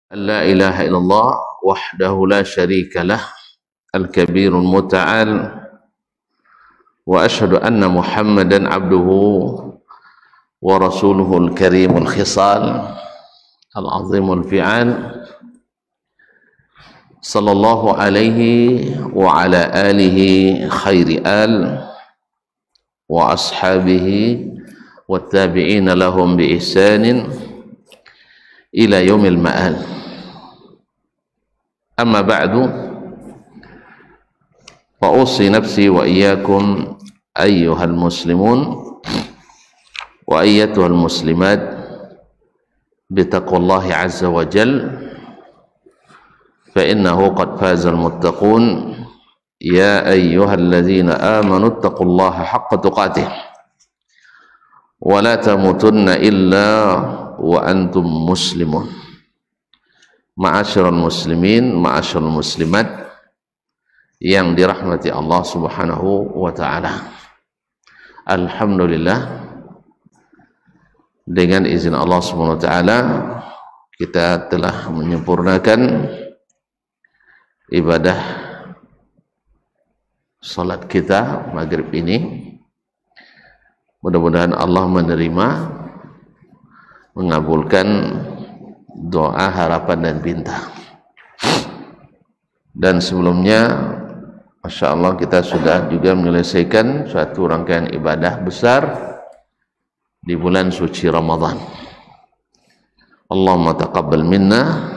لا إله إلا الله وحده لا شريك له الكبير المتعال وأشهد أن محمدا عبده ورسوله الكريم الخصال العظيم الفعال صلى الله عليه وعلى آله خير آل وأصحابه والتابعين لهم بإحسان إلى يوم المآل. أما بعد فأوصي نفسي وإياكم أيها المسلمون وأيتها المسلمات بتقوى الله عز وجل فإنه قد فاز المتقون يا أيها الذين آمنوا اتقوا الله حق تقاته ولا تموتن إلا وأنتم مسلمون. Ma'asyiral muslimin, ma'asyiral muslimat yang dirahmati Allah Subhanahu wa taala. Alhamdulillah, dengan izin Allah Subhanahu wa taala kita telah menyempurnakan ibadah salat kita maghrib ini. Mudah-mudahan Allah menerima, mengabulkan doa, harapan dan pinta. Dan sebelumnya Masya Allah kita sudah juga menyelesaikan suatu rangkaian ibadah besar di bulan suci Ramadan. Allahumma taqabbal minna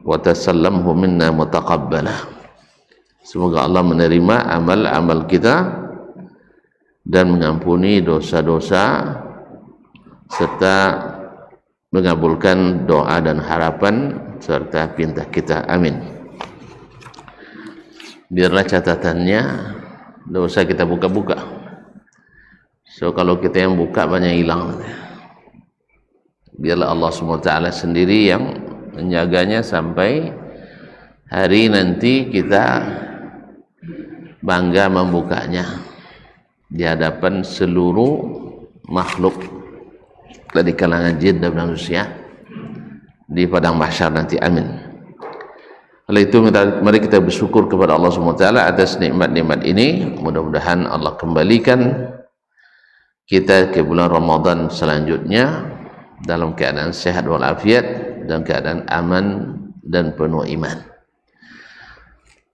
wa tasallamhu minna mutaqabbalah. Semoga Allah menerima amal-amal kita dan mengampuni dosa-dosa serta mengabulkan doa dan harapan serta pinta kita. Amin. Biarlah catatannya, tidak usah kita buka-buka. So kalau kita yang buka banyak hilang. Biarlah Allah SWT sendiri yang menjaganya sampai hari nanti kita bangga membukanya di hadapan seluruh makhluk dari kalangan jin dan manusia di padang mahsyar nanti. Amin. Oleh itu mari kita bersyukur kepada Allah SWT atas nikmat-nikmat ini. Mudah-mudahan Allah kembalikan kita ke bulan Ramadan selanjutnya dalam keadaan sehat walafiat dan keadaan aman dan penuh iman.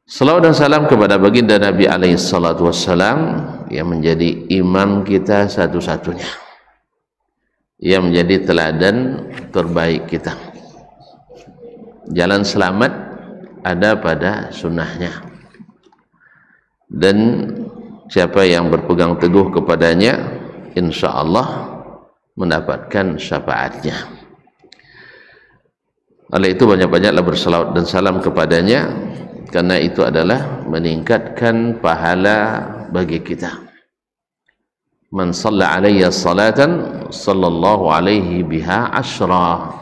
Salawat dan salam kepada baginda Nabi alaihi salatu wassalam yang menjadi imam kita satu-satunya, yang menjadi teladan terbaik kita. Jalan selamat ada pada sunnahnya, dan siapa yang berpegang teguh kepadanya insya Allah mendapatkan syafaatnya. Oleh itu banyak-banyaklah bersalawat dan salam kepadanya, karena itu adalah meningkatkan pahala bagi kita. Man shalla alayya salatan sallallahu alaihi biha asyra.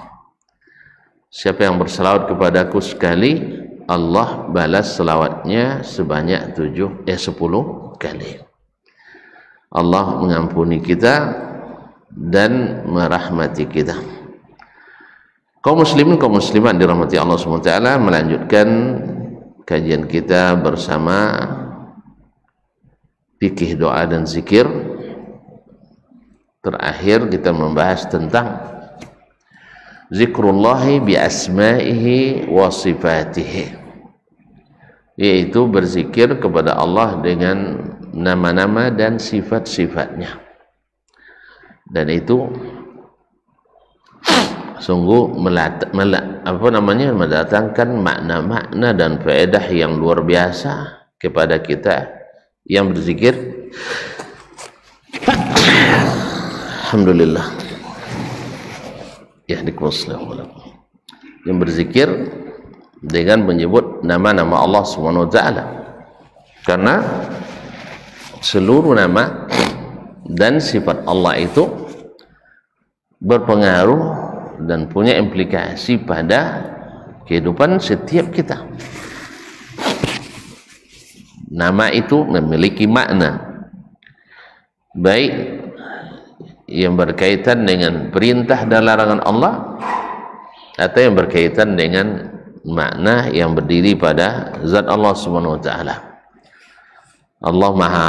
Siapa yang berselawat kepadaku sekali, Allah balas selawatnya sebanyak 10 kali. Allah mengampuni kita dan merahmati kita. Kaum muslimin, kaum muslimat dirahmati Allah SWT, melanjutkan kajian kita bersama fikih doa dan zikir. Terakhir kita membahas tentang zikrullahi bi asma'ihi wa sifatihi, yaitu berzikir kepada Allah dengan nama-nama dan sifat-sifatnya. Dan itu sungguh mendatangkan makna-makna dan faedah yang luar biasa kepada kita yang berzikir. Alhamdulillah. Yang berzikir dengan menyebut nama-nama Allah SWT, karena seluruh nama dan sifat Allah itu berpengaruh dan punya implikasi pada kehidupan setiap kita. Nama itu memiliki makna, baik yang berkaitan dengan perintah dan larangan Allah atau yang berkaitan dengan makna yang berdiri pada zat Allah Subhanahu wa taala. Allah Maha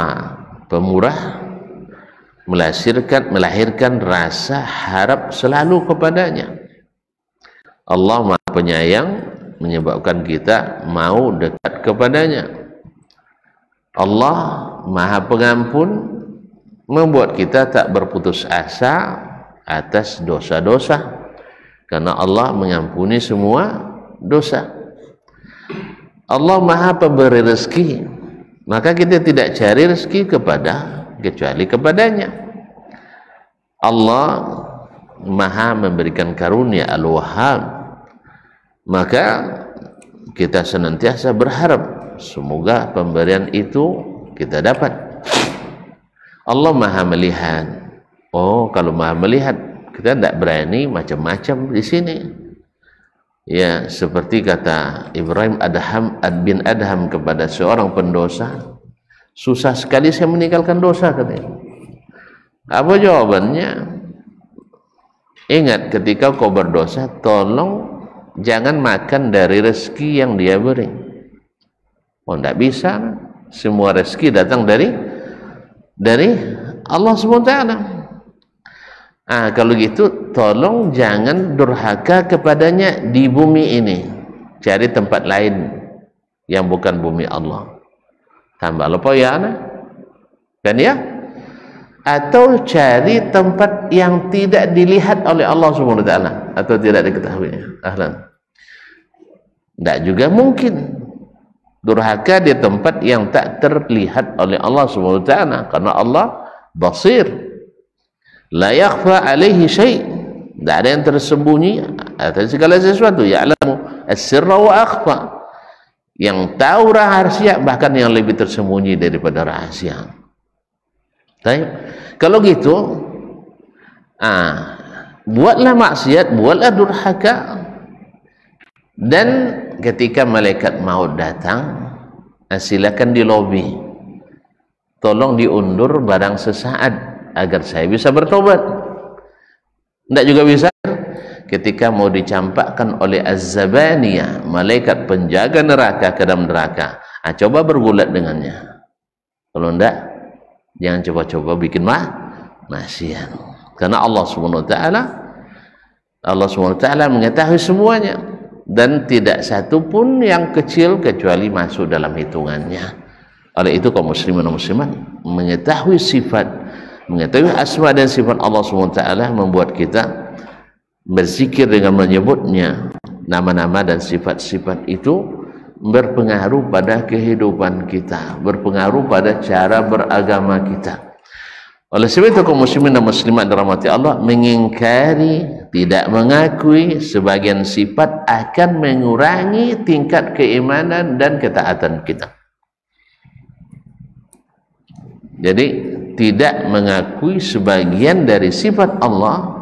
Pemurah, melahirkan rasa harap selalu kepadanya. Allah Maha Penyayang, menyebabkan kita mau dekat kepadanya. Allah Maha Pengampun, membuat kita tak berputus asa atas dosa-dosa, karena Allah mengampuni semua dosa. Allah Maha Pemberi rezeki, maka kita tidak cari rezeki kecuali kepadanya. Allah Maha memberikan karunia, Al-Wahhab, maka kita senantiasa berharap semoga pemberian itu kita dapat. Allah Maha Melihat. Oh, kalau Maha Melihat, kita tidak berani macam-macam di sini. Ya, seperti kata Ibrahim bin Adham kepada seorang pendosa, susah sekali saya meninggalkan dosa, katanya. Apa jawabannya? Ingat, ketika kau berdosa, tolong jangan makan dari rezeki yang dia beri. Oh, tidak bisa. Semua rezeki datang dari Allah SWT. Kalau gitu, tolong jangan durhaka kepadanya di bumi ini. Cari tempat lain yang bukan bumi Allah. Tambah lupa ya, kan ya? Atau cari tempat yang tidak dilihat oleh Allah SWT atau tidak diketahuinya. Ahlan. Tidak juga mungkin durhaka di tempat yang tak terlihat oleh Allah SWT, karena Allah basir. La yakhfa alaihi syai', tidak ada yang tersembunyi atas segala sesuatu. Ya'lamu as-sirra wa akhfa, yang tahu rahasia bahkan yang lebih tersembunyi daripada rahasia. Baik, kalau gitu buatlah maksiat, buatlah durhaka, dan ketika malaikat maut datang, silakan di lobi, tolong diundur barang sesaat agar saya bisa bertobat. Tidak juga bisa ketika mau dicampakkan oleh Az-Zabaniyah, malaikat penjaga neraka, ke dalam neraka. Coba bergulat dengannya. Kalau tidak, jangan coba-coba bikin maksiat. Karena Allah SWT mengetahui semuanya, dan tidak satu pun yang kecil kecuali masuk dalam hitungannya. Oleh itu kaum muslimin dan muslimat mengetahui sifat, mengetahui asma dan sifat Allah SWT membuat kita berzikir dengan menyebutnya. Nama-nama dan sifat-sifat itu berpengaruh pada kehidupan kita, berpengaruh pada cara beragama kita. Oleh sebab itu kaum muslimin dan muslimat dirahmati Allah, mengingkari, tidak mengakui sebagian sifat akan mengurangi tingkat keimanan dan ketaatan kita. Jadi tidak mengakui sebagian dari sifat Allah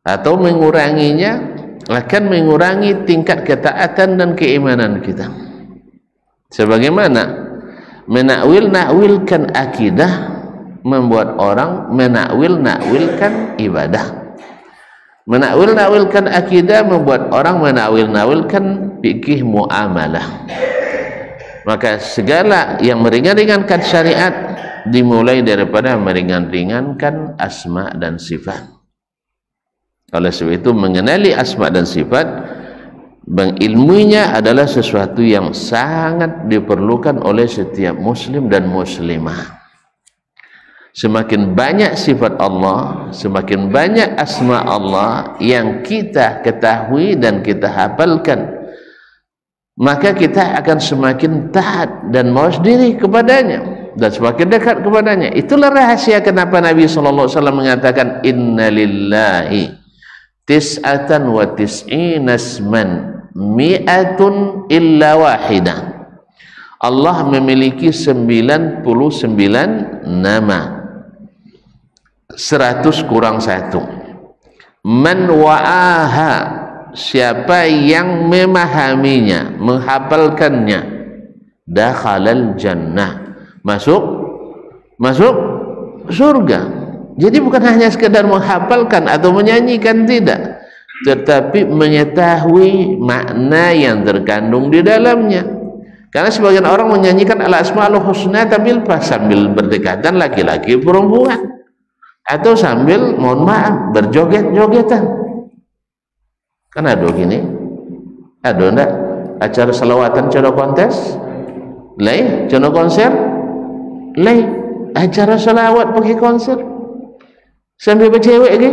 atau menguranginya akan mengurangi tingkat ketaatan dan keimanan kita. Sebagaimana menakwilkan akidah membuat orang menakwilkan ibadah. Menakwilkan akidah membuat orang menakwilkan fikih muamalah. Maka segala yang meringan-ringankan syariat dimulai daripada meringan-ringankan asma dan sifat. Oleh sebab itu mengenali asma dan sifat, mengilmuinya adalah sesuatu yang sangat diperlukan oleh setiap muslim dan muslimah. Semakin banyak sifat Allah, semakin banyak asma Allah yang kita ketahui dan kita hafalkan, maka kita akan semakin taat dan mawas diri kepadanya dan semakin dekat kepadanya. Itulah rahasia kenapa Nabi SAW mengatakan inna lillahi tis'atan wa tis'ina asman mi'atun illa wahidah. Allah memiliki 99 nama, 100 kurang 1. Man wa'aha, siapa yang memahaminya, menghafalkannya, dakhalal jannah, masuk surga. Jadi bukan hanya sekedar menghafalkan atau menyanyikan, tidak. tetapi mengetahui makna yang terkandung di dalamnya. Karena sebagian orang menyanyikan al-asmaul husna sambil berdekatan laki-laki perempuan, atau sambil mohon maaf berjoget-jogetan. Kan ada gini, ada enggak acara selawatan cono kontes, lain cono konser, lain acara selawat pakai konser sambil bercewek gitu.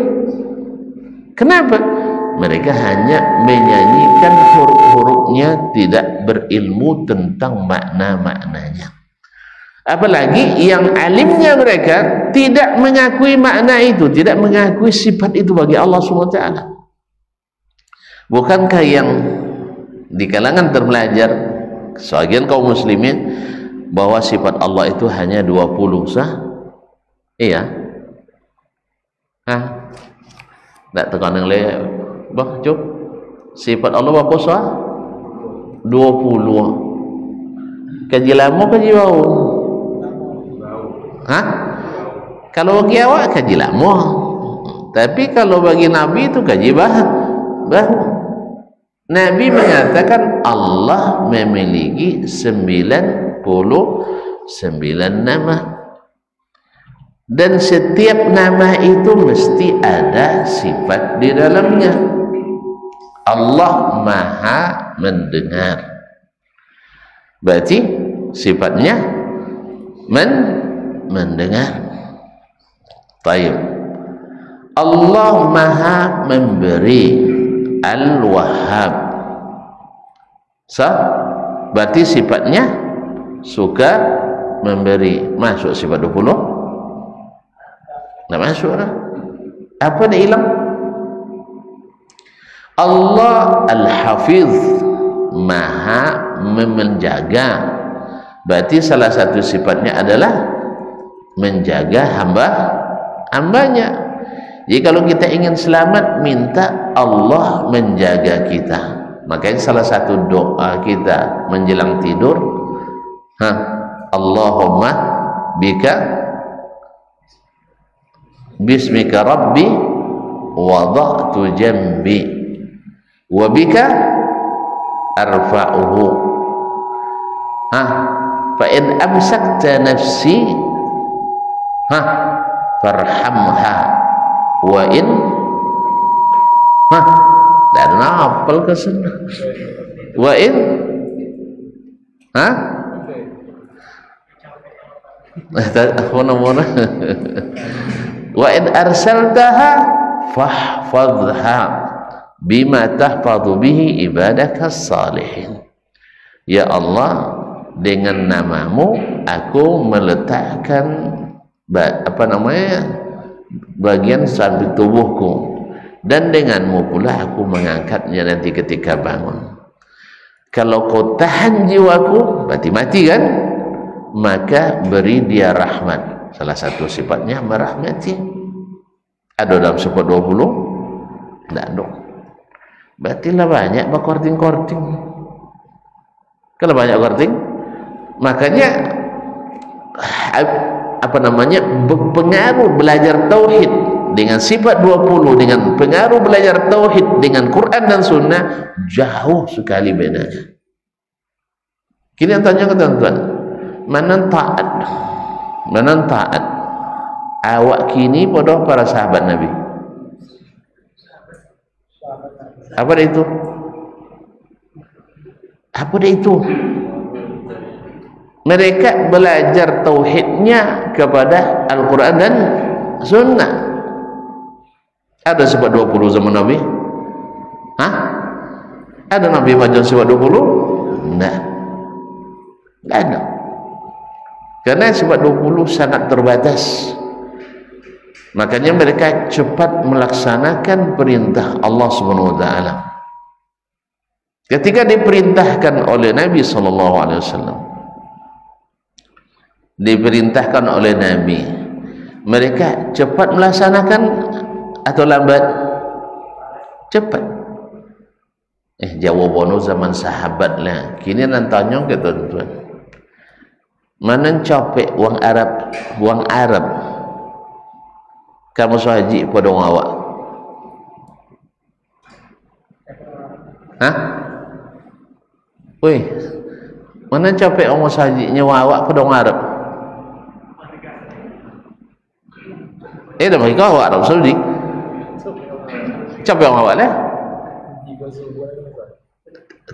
Kenapa? Mereka hanya menyanyikan huruf-hurufnya, tidak berilmu tentang makna-maknanya. Apalagi yang alimnya mereka tidak mengakui makna itu, tidak mengakui sifat itu bagi Allah SWT. Bukankah yang di kalangan terpelajar sebagian kaum muslimin bahwa sifat Allah itu hanya 20 sah? Iya. Hah? Tak tekan yang lain. Bah, cuk. Sifat Allah berapa sah? 20. Kaji lama, kaji bau. Hah? Kalau bagi awak kaji lama. Tapi kalau bagi Nabi itu kaji baru. Nabi mengatakan Allah memiliki 99 nama. Dan setiap nama itu mesti ada sifat di dalamnya. Allah Maha mendengar, berarti sifatnya mendengar. Baik. Allah Maha memberi, Al-Wahhab. Berarti sifatnya suka memberi. Masuk sifat 20? Tak masuk lah. Apa dah hilang? Allah Al-Hafiz, Maha menjaga. Berarti salah satu sifatnya adalah menjaga hambanya. Jadi kalau kita ingin selamat, minta Allah menjaga kita. Makanya salah satu doa kita menjelang tidur, Allahumma bika bismika rabbi wada'tu jambi wa bika arfa'uhu. Fa in amsakta nafsi farhamha wa in dan apel ke sana wa in mana wa in arsaltaha fahfadha bima tahfadhu bihi ibadakas salihin. Ya Allah, dengan namamu aku meletakkan bagian samping tubuhku, dan denganmu pula aku mengangkatnya nanti ketika bangun. Kalau kau tahan jiwaku, berarti mati kan? Maka beri dia rahmat. Salah satu sifatnya merahmati. Ada dalam sifat 20? Tidak ada. Berarti lah banyak korting-korting. Kalau banyak korting, makanya pengaruh belajar tauhid dengan sifat 20, dengan pengaruh belajar tauhid dengan Quran dan Sunnah jauh sekali bedanya. Kini yang tanya ke tuan-tuan, mana taat awak kini pada para sahabat Nabi? Apa dia itu? Apa dia itu? Mereka belajar tauhidnya kepada Al-Quran dan Sunnah. Ada sifat 20 zaman Nabi? Ada Nabi macam sifat 20? Tidak. Tidak ada. Karena sifat 20 sangat terbatas. Makanya mereka cepat melaksanakan perintah Allah Subhanahu wa taala. Ketika diperintahkan oleh Nabi sallallahu alaihi wasallam, diperintahkan oleh Nabi, mereka cepat melaksanakan atau lambat? Cepat. Jawabannya zaman sahabat lah. Kini nantanya ke tuan-tuan, mana capek wang Arab kamu haji pada orang awak? Hah? Wih, mana capek omong sajinya awak pada orang Arab? Dah bagi kau awak Arab Saudi. Capek orang awak lah.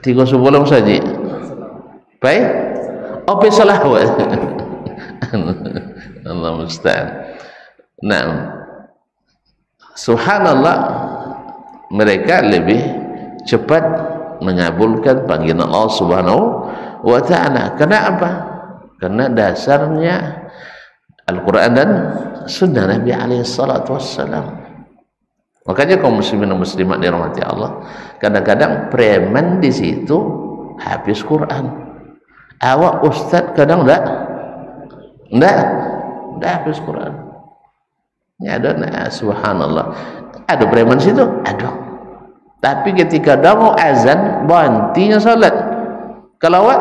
3 sebulan saja. Baik? Apa salah awak? Allah musta'an. Nah, subhanallah, mereka lebih cepat mengabulkan panggilan Allah Subhanahu wa ta'ala. Kenapa? Karena dasarnya Al-Quran dan Sunnah Nabi alaihi salatu wassalam. Makanya kaum muslimin dan muslimat dirahmati Allah, kadang-kadang preman di situ habis Quran. Awak ustaz kadang enggak habis Quran. Ya ada, subhanallah. Ada preman situ? Ada. Tapi ketika dah mau azan, berhentinya salat. Kalau awak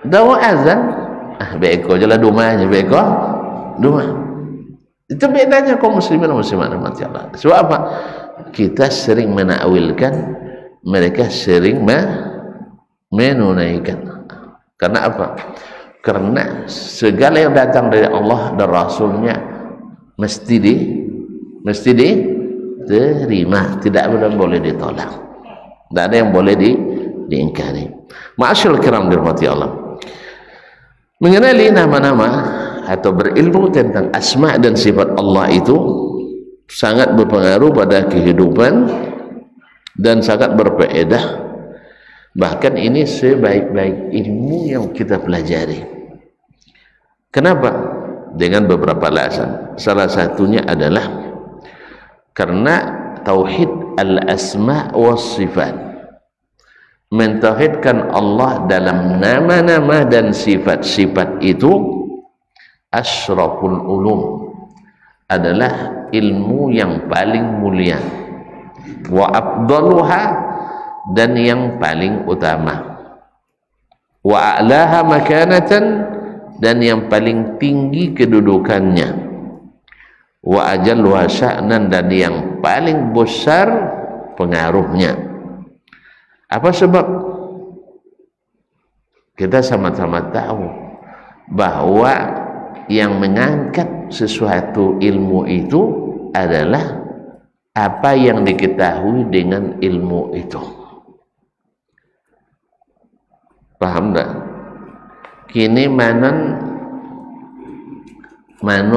dah mau azan, beko je lah dumanya, beko duma. Itu bedanya kaum muslimin dan muslimat rahmati Allah. Sebab apa? Kita sering menakwilkan, mereka sering menunaikan. Karena apa? Karena segala yang datang dari Allah dan Rasulnya mesti diterima, tidak boleh ditolak, tidak ada yang boleh diingkari. Ma'asyarul kiram dirahmati Allah, mengenali nama-nama atau berilmu tentang asma dan sifat Allah itu sangat berpengaruh pada kehidupan dan sangat berfaedah. Bahkan ini sebaik-baik ilmu yang kita pelajari. Kenapa? Dengan beberapa alasan. Salah satunya adalah karena tauhid al-asma wa sifat, mentauhidkan Allah dalam nama-nama dan sifat-sifat itu asyraful ulum, adalah ilmu yang paling mulia, wa afdaluha, dan yang paling utama, wa a'laha makanatan, dan yang paling tinggi kedudukannya, wa ajalluha sya'nan, dan yang paling besar pengaruhnya. Apa sebab? Kita sama-sama tahu bahwa yang mengangkat sesuatu ilmu itu adalah apa yang diketahui dengan ilmu itu. Paham tak? Kini mana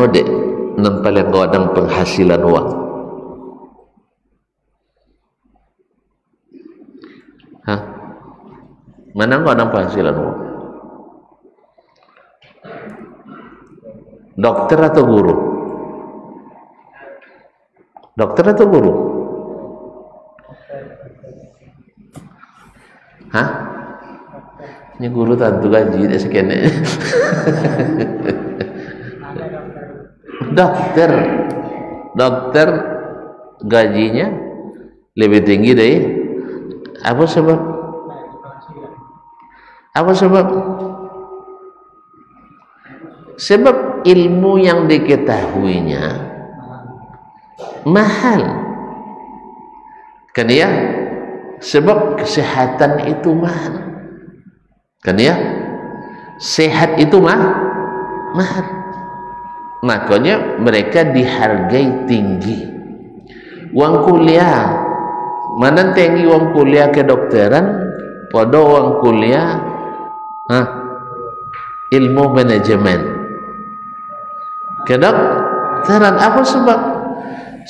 dek nampak yang godang penghasilan uang? Hah? Mana godang penghasilan uang? Dokter atau guru? Dokter atau guru? Hah? Ini guru tentu gaji dia sekian. Dokter gajinya lebih tinggi dari apa sebab? Apa sebab? Sebab ilmu yang diketahuinya mahal, kan ya? Sebab kesehatan itu mahal, kan ya? Sehat itu mahal. Makanya mereka dihargai tinggi. Uang kuliah, mana tinggi uang kuliah kedokteran, pada uang kuliah ilmu manajemen. Kedokteran. Apa sebab?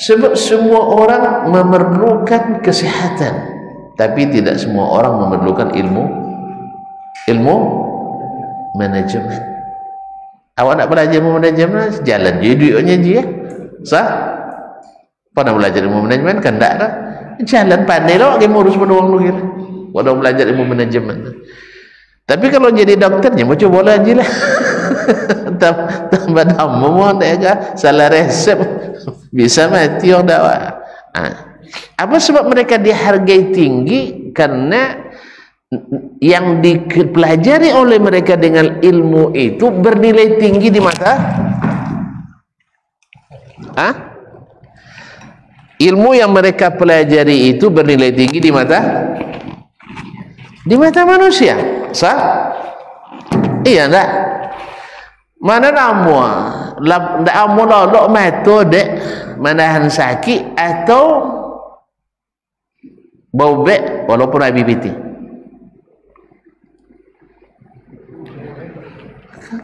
Sebab semua orang memerlukan kesehatan, tapi tidak semua orang memerlukan ilmu manajemen. Awak nak belajar ilmu manajemen, jalan je duitnya je ya. Sah? Pada belajar ilmu manajemen kan tak dah. Jalan pandai lah kamu urus pada orang luar. Pada belajar ilmu manajemen. Tapi kalau jadi dokternya mau coba lagi lah. Tambah nama dia salah resep bisa mati orang dakwah. Apa sebab mereka dihargai tinggi? Karena yang dipelajari oleh mereka dengan ilmu itu bernilai tinggi di mata ilmu yang mereka pelajari itu bernilai tinggi di mata manusia. Sah? Iya enggak? Mana namu ndak amu lolok metode menahan sakit atau bau bek walaupun IBPT.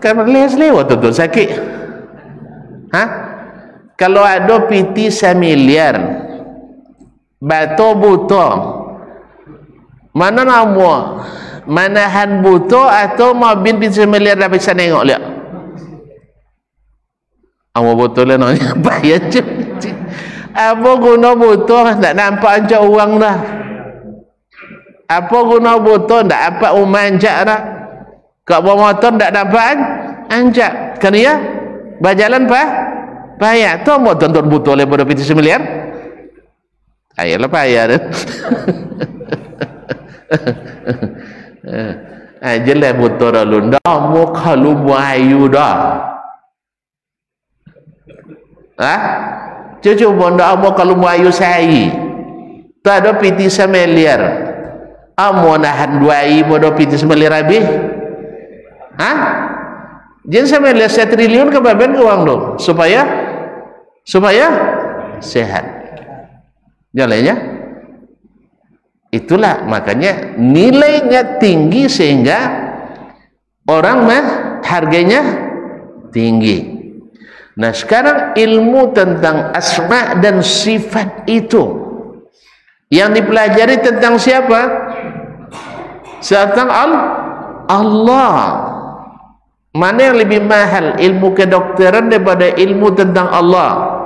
Kan lewat tu sakit. Hah? Kalau ada PT semiliar batu buto, mana namu menahan buto atau mobil PT semiliar dah bisa nengok lihat. Amu buto lah namanya bayar je. Apa guna buto tak nampak anjak uang dah. Apa guna buto tak dapat umanjak dah. Kau bawa motor tak dapat anjak. Kan ya? Berjalan payah. Tu mau tonton buto lepas PT semiliar. Ayolah payah dah. Jelas buto dah lu. Dah mau kalau buayu dah. Cucu bonda amo kalau mau ayu sayi tak ada PT semiliar amo nahan duai bodo PT semiliar habis jen semiliar 1 triliun ke baben ke uang dong supaya sehat jalannya. Itulah makanya nilainya tinggi sehingga orang harganya tinggi. Nah sekarang ilmu tentang asma dan sifat itu yang dipelajari tentang siapa? Tentang Allah. Mana yang lebih mahal, ilmu kedokteran daripada ilmu tentang Allah?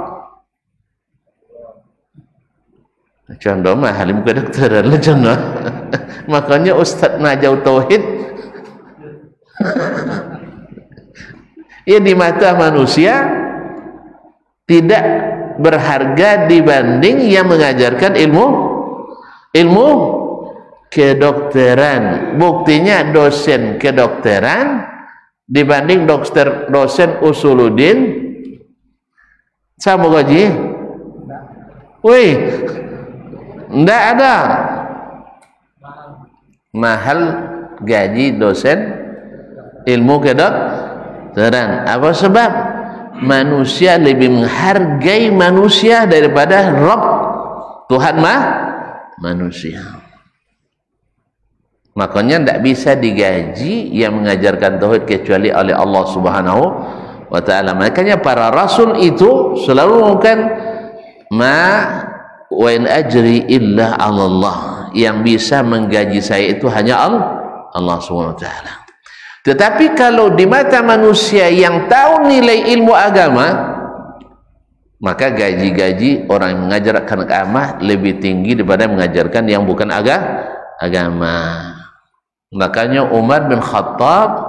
Contoh mahal ilmu kedokteran lah contoh. Makanya Ustaz Najau Tauhid ya di mata manusia tidak berharga dibanding yang mengajarkan ilmu kedokteran. Buktinya dosen kedokteran dibanding dosen usuluddin sama gaji. Woi, enggak ada mahal gaji dosen ilmu kedokteran. Apa sebab? Manusia lebih menghargai manusia daripada Rabb Tuhan manusia. Makanya tidak bisa digaji yang mengajarkan tauhid kecuali oleh Allah Subhanahu wa taala. Makanya para rasul itu selalu mengatakan ma wa in ajri illa 'ala Allah. Yang bisa menggaji saya itu hanya Allah Subhanahu wa taala. Tetapi kalau di mata manusia yang tahu nilai ilmu agama, maka gaji-gaji orang yang mengajarkan agama lebih tinggi daripada mengajarkan yang bukan agama. Makanya Umar bin Khattab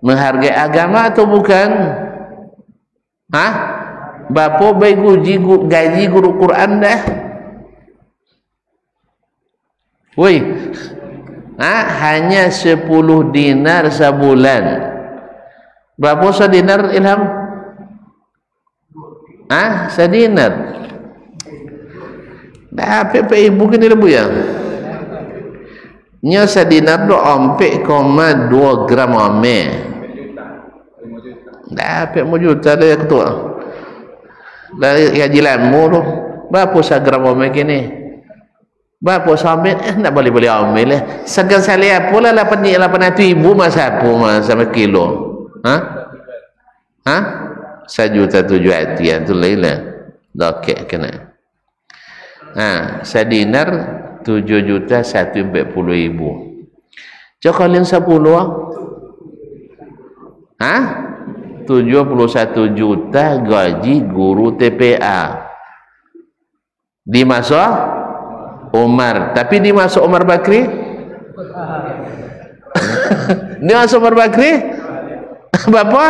menghargai agama atau bukan? Bapa bayi gaji guru Quran dah. Woi, hanya 10 dinar sebulan. Berapa sedinar Ilham? Sedinar. Dah apa ibu kini lebu ya? Nya sedinar do 4,2 gram ame. Dah apa mau juta dia ketua. Dari gaji lamu tu. Berapa segram ame kini? Berapa sampai nak boleh ambil segan saya pula 800 ribu masa apa sama kilo. Rp1,700,000 tu lainlah. Dokek kena. Sedinar 7.140.000. Cak kalian 10 71 juta gaji guru TPA di masa Umar. Tapi di masa Umar Bakri di masa Umar Bakri berapa?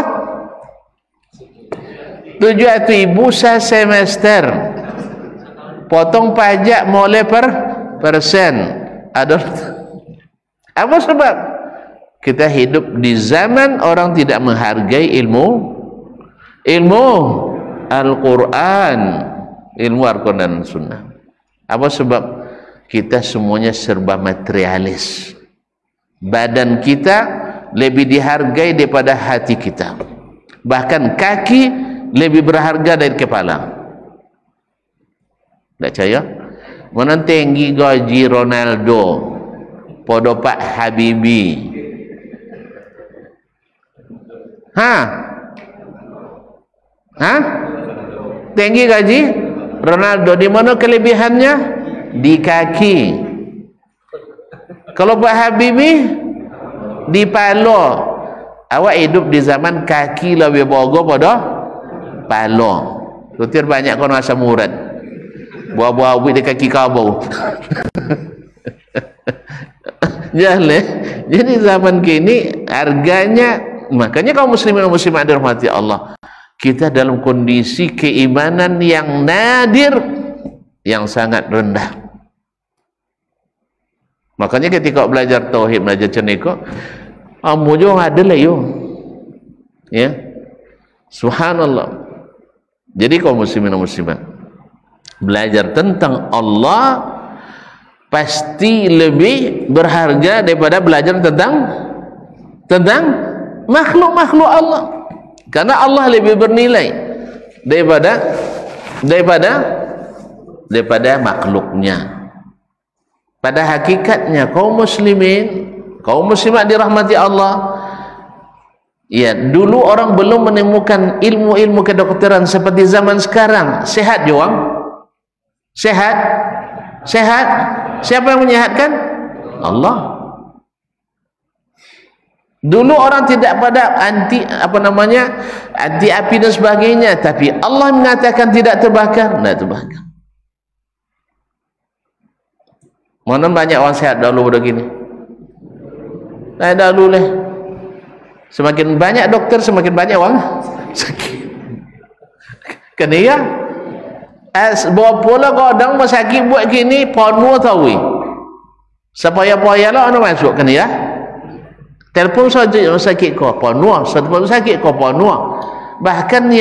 700.000 semester, potong pajak mulai persen. Apa sebab? Kita hidup di zaman orang tidak menghargai ilmu Al-Quran. ilmu Al-Quran dan Sunnah. Apa sebab? Kita semuanya serba materialis. Badan kita lebih dihargai daripada hati kita. Bahkan kaki lebih berharga dari kepala. Tak percaya? Mana tinggi gaji Ronaldo, podo Pak Habibie. Tinggi gaji Ronaldo, di mana kelebihannya? Di kaki. Kalau Pak Habibie di palo. Awak hidup di zaman kaki lebih bogo pada palo. Tutir banyak kon asam urat. Buah-buah di kaki kau. Jadi zaman kini harganya, makanya kaum muslimin dan muslimat dirahmati Allah, kita dalam kondisi keimanan yang nadir, yang sangat rendah. Makanya ketika belajar tauhid, belajar ceneko, amujo ada lah yo. Ya. Subhanallah. Jadi kaum muslimin dan muslimat, belajar tentang Allah pasti lebih berharga daripada belajar tentang makhluk-makhluk Allah. Karena Allah lebih bernilai daripada makhluknya. Pada hakikatnya kaum muslimin, kaum muslimat dirahmati Allah, ya, dulu orang belum menemukan ilmu-ilmu kedokteran seperti zaman sekarang. Sehat juang? Sehat? Siapa yang menyehatkan? Allah. Dulu orang tidak pada anti api dan sebagainya, tapi Allah mengatakan tidak terbakar. Mana banyak orang sehat dahulu begini. Dahulu lah. Semakin banyak dokter, semakin banyak orang sakit. Kena ya? Bawa pula kadang sakit buat gini, penuh tahu. Sepaya-paya lah orang masuk, kena ya? Telefon saja sakit kau penuh, telefon sakit kau penuh. Bahkan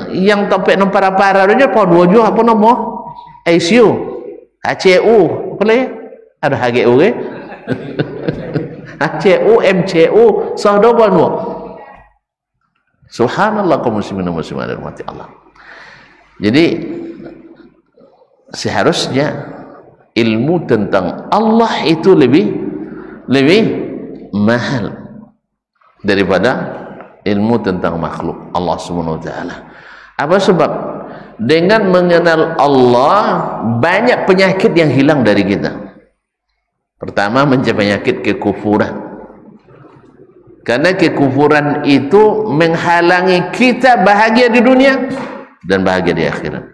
yang topik nomor parah dia penuh juga apa nama? ICU, HCU, apa lagi? Ada HGU ke? HCU, MCU, sahdo penuh. Subhanallah kaum muslimin dan muslimat dirahmati Allah. Jadi seharusnya ilmu tentang Allah itu lebih mahal daripada ilmu tentang makhluk Allah Subhanahu wa taala. Apa sebab? Dengan mengenal Allah, banyak penyakit yang hilang dari kita. Pertama, penyakit kekufuran. Karena kekufuran itu menghalangi kita bahagia di dunia dan bahagia di akhirat.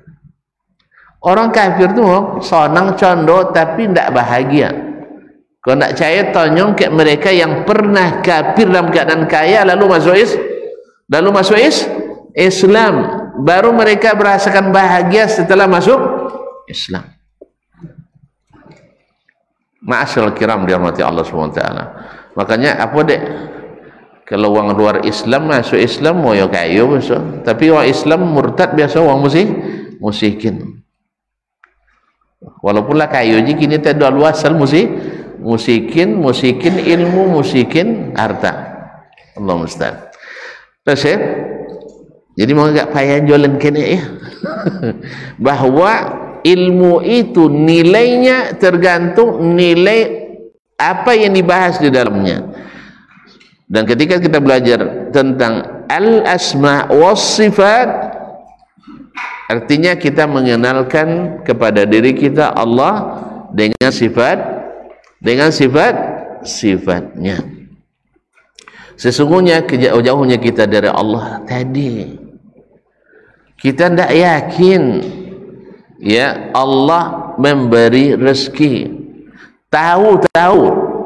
Orang kafir tu senang condo tapi tidak bahagia. Kau nak percaya, tanyong ke mereka yang pernah kafir dalam keadaan kaya lalu masuk Islam, baru mereka merasakan bahagia setelah masuk Islam. Ma'asyarul kiram dirahmati Allah SWT. Makanya apa dek, kalau orang luar Islam masuk Islam mau ya kaya biasa, tapi orang Islam murtad biasa orang musikin. Walaupun lah kaya je kini tak ada luasal musikin ilmu, musikin harta. Allah musta'an. Terus ya, jadi mau agak payah jualan kena ya. Bahawa ilmu itu nilainya tergantung nilai apa yang dibahas di dalamnya. Dan ketika kita belajar tentang al-asma was sifat, artinya kita mengenalkan kepada diri kita Allah dengan sifatnya. Sesungguhnya jauhnya kita dari Allah tadi, kita tidak yakin ya Allah memberi rezeki, tahu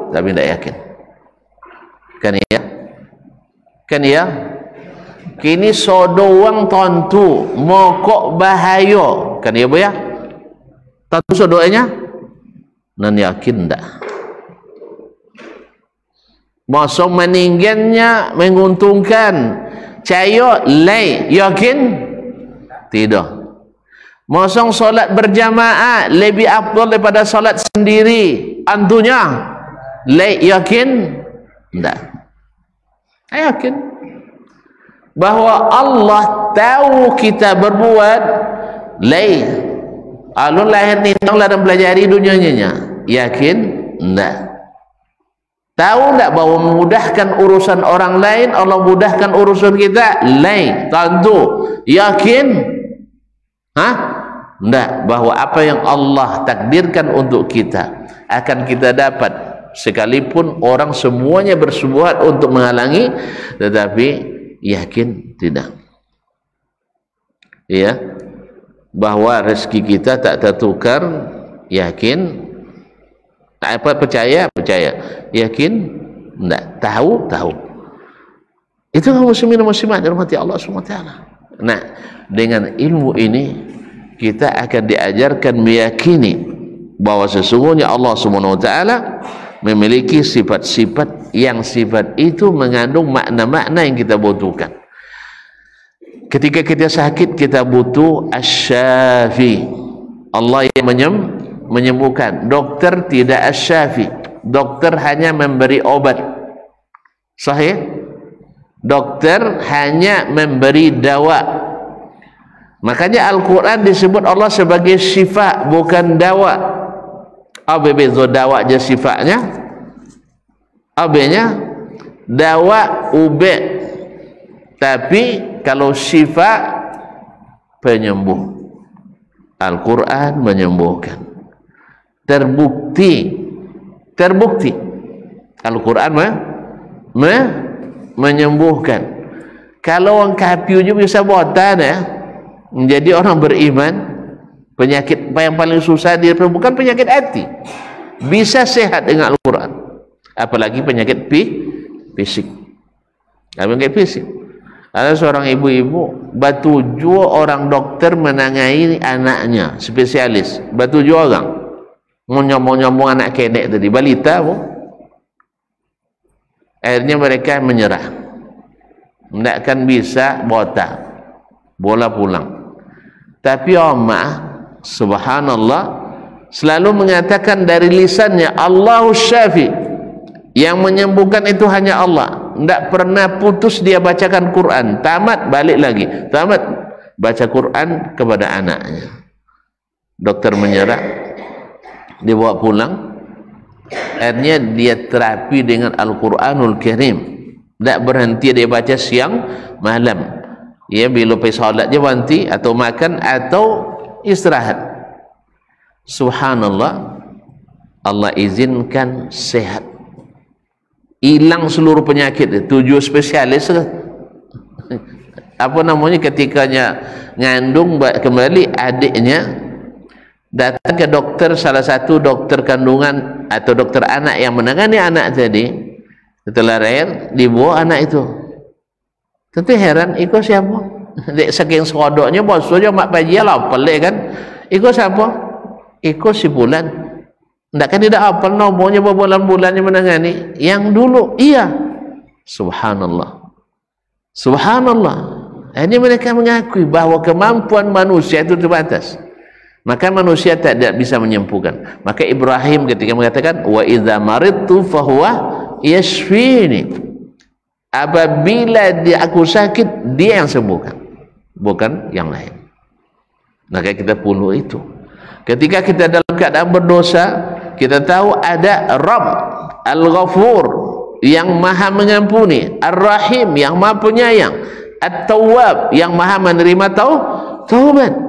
tapi tidak yakin. Kan ya kini sodoang tentu mokok bahaya, kan ya bu ya, tentu sodoanya nan yakin tidak. Masa meninggalnya menguntungkan, cayo lay yakin tidak. Mosong solat berjamaah lebih afdal daripada solat sendiri. Antunya yakin? Tidak. Saya yakin bahwa Allah tahu kita berbuat alun lahir ni tanglah dan pelajari dunianya. Yakin? Tidak. Tahu tak bahwa memudahkan urusan orang lain, Allah mudahkan urusan kita? Tentu. Yakin? Tidak. Bahwa apa yang Allah takdirkan untuk kita akan kita dapat, sekalipun orang semuanya bersubuhat untuk menghalangi, tetapi yakin tidak. Ya, bahwa rezeki kita tak tertukar, yakin. Apa percaya? Yakin? Tidak. Tahu? Itu muslimin dan muslimat dirahmati Allah SWT. Nah, dengan ilmu ini kita akan diajarkan meyakini bahwa sesungguhnya Allah SWT memiliki sifat-sifat yang sifat itu mengandung makna-makna yang kita butuhkan. Ketika kita sakit, kita butuh asy-syafi, Allah yang menyembuhkan. Dokter tidak asy-syafi, dokter hanya memberi obat. Sahih? Dokter hanya memberi dawa. Makanya Al-Quran disebut Allah sebagai syifa, bukan dawa. Apa beza dawa je sifatnya? Abenya dawa ubat, tapi kalau syifa penyembuh. Al-Quran menyembuhkan. Terbukti Al-Quran menyembuhkan. Kalau orang kafir juga bisa botan menjadi orang beriman. Penyakit yang paling susah dia bukan penyakit hati, bisa sehat dengan Al-Quran, apalagi penyakit fisik. Penyakit fisik. Ada seorang ibu-ibu batuju orang dokter menangani anaknya, spesialis batuju orang mau nyambung anak kedek tadi, balita pun. Akhirnya mereka menyerah, tidak akan bisa bola pulang. Tapi Omah subhanallah selalu mengatakan dari lisannya, Allahu syafi, yang menyembuhkan itu hanya Allah. Tidak pernah putus dia bacakan Quran, tamat balik lagi, tamat baca Quran kepada anaknya. Dokter menyerah, dia bawa pulang. Akhirnya dia terapi dengan Al-Quranul Karim, tidak berhenti dia baca siang malam. Ya, bila pergi solat je berhenti, atau makan atau istirahat. Subhanallah, Allah izinkan sehat, hilang seluruh penyakit. 7 spesialis apa namanya, ketikanya ngandung kembali, adiknya datang ke dokter, salah satu dokter kandungan atau dokter anak yang menangani anak tadi. Setelah lahir dibawa anak itu, tentu heran, ikut siapa? Dek saking serodoknya bos saja mak pagi lah pelik kan. Ikut siapa? Ikut si Bulan. Tidak kan tidak apa nomornya berbulan-bulannya menangani yang dulu. Iya. Subhanallah. Ini mereka mengakui bahwa kemampuan manusia itu terbatas. Maka manusia tidak bisa menyembuhkan. Maka Ibrahim ketika mengatakan wa idza maridtu fahuwa yashfini, apabila aku sakit dia yang sembuhkan, bukan yang lain. Maka kita perlu itu. Ketika kita dalam keadaan berdosa, kita tahu ada Rabb Al-Ghafur yang maha mengampuni, Ar-Rahim yang maha penyayang, At-Tawwab yang maha menerima taubat.